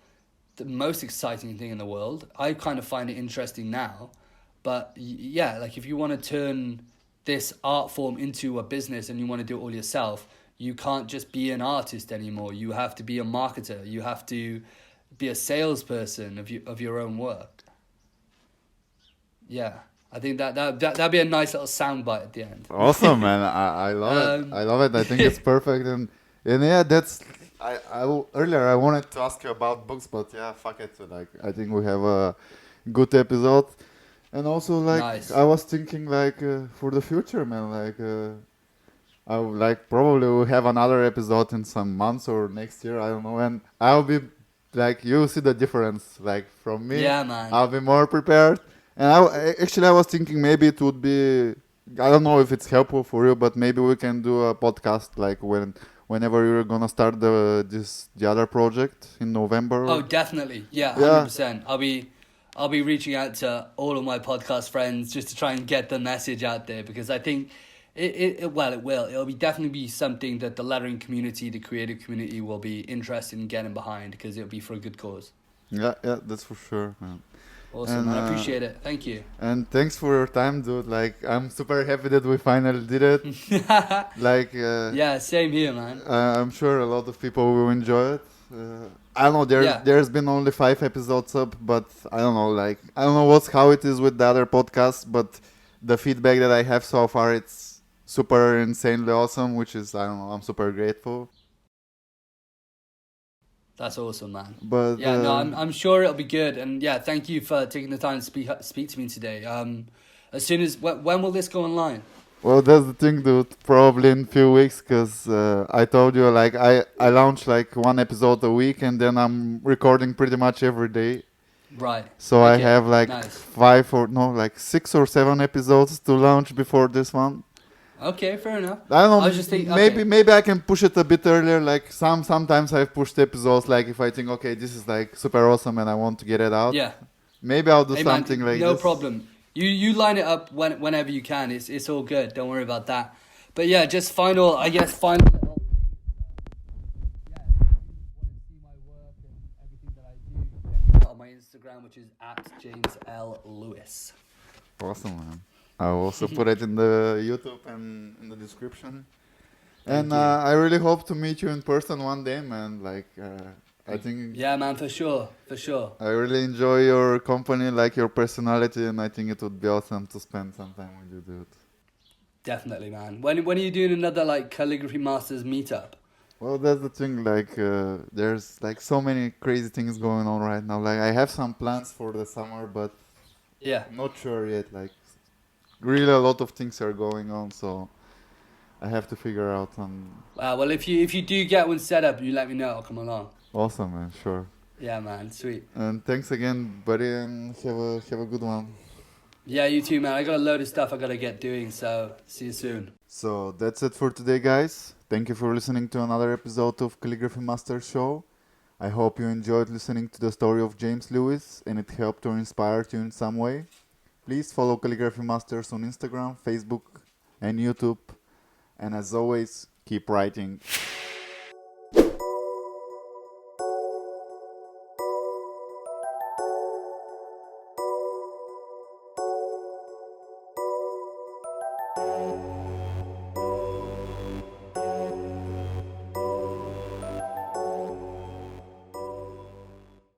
the most exciting thing in the world. I kind of find it interesting now, but yeah, like if you want to turn this art form into a business and you want to do it all yourself, you can't just be an artist anymore. You have to be a marketer. You have to be a salesperson of your own work. Yeah, I think that'd be a nice little soundbite at the end. Awesome, man. I love it. I love it. I think it's perfect. And yeah, that's earlier I wanted to ask you about books, but yeah, fuck it. Like I think we have a good episode. And also like Nice. I was thinking like for the future, man, like I would like probably we'll have another episode in some months or next year, I don't know, and I'll be like you see the difference like from me. Yeah, man. I'll be more prepared. And actually I was thinking maybe it would be, I don't know if it's helpful for you, but maybe we can do a podcast like whenever you're gonna start the other project in November. Oh, definitely. Yeah, Yeah. 100%. I'll be reaching out to all of my podcast friends just to try and get the message out there, because I think it'll definitely be something that the lettering community, the creative community will be interested in getting behind, because it'll be for a good cause. Yeah, that's for sure, man. Awesome, And, man. I appreciate it. Thank you. And thanks for your time, dude. Like, I'm super happy that we finally did it. Like, Yeah, same here, man. I'm sure a lot of people will enjoy it. I don't know. There's been only 5 episodes up, but I don't know. Like, I don't know how it is with the other podcasts, but the feedback that I have so far, it's super insanely awesome. Which is, I don't know. I'm super grateful. That's awesome, man. But Yeah, no, I'm sure it'll be good. And yeah, thank you for taking the time to speak to me today. As soon as when will this go online? Well, that's the thing, dude. Probably in a few weeks, because I told you, like, I launch like 1 episode a week, and then I'm recording pretty much every day. Right. So I Okay, have like nice. 6 or 7 episodes to launch before this one. Okay, fair enough. I don't know. I was just thinking, maybe I can push it a bit earlier. Like sometimes I've pushed episodes. Like if I think, okay, this is like super awesome and I want to get it out. Yeah. Maybe I'll do Hey, something man, like no this. problem. You line it up whenever you can. It's all good. Don't worry about that. But yeah, just final little thing. Yeah, if you want to see my work and everything that I do, check it out on my Instagram, which is @JamesLLewis. Awesome, man. I'll also put it in the YouTube and in the description. And you. I really hope to meet you in person one day, man. Like I think. Yeah, man, for sure. I really enjoy your company, like your personality, and I think it would be awesome to spend some time with you, dude. Definitely, man. When are you doing another like Calligraphy Masters meetup? Well, that's the thing. Like, there's like so many crazy things going on right now. Like, I have some plans for the summer, but Yeah. I'm not sure yet. Like, really, a lot of things are going on, so I have to figure out some. Well, if you do get one set up, you let me know. I'll come along. Awesome, man. Sure. Yeah, man. Sweet. And thanks again, buddy, and have a good one. Yeah, you too, man. I got a load of stuff I gotta get doing, so see you soon. So that's it for today, guys. Thank you for listening to another episode of Calligraphy Masters Show. I hope you enjoyed listening to the story of James Lewis and it helped or inspired you in some way. Please follow Calligraphy Masters on Instagram, Facebook, and YouTube. And as always, keep writing.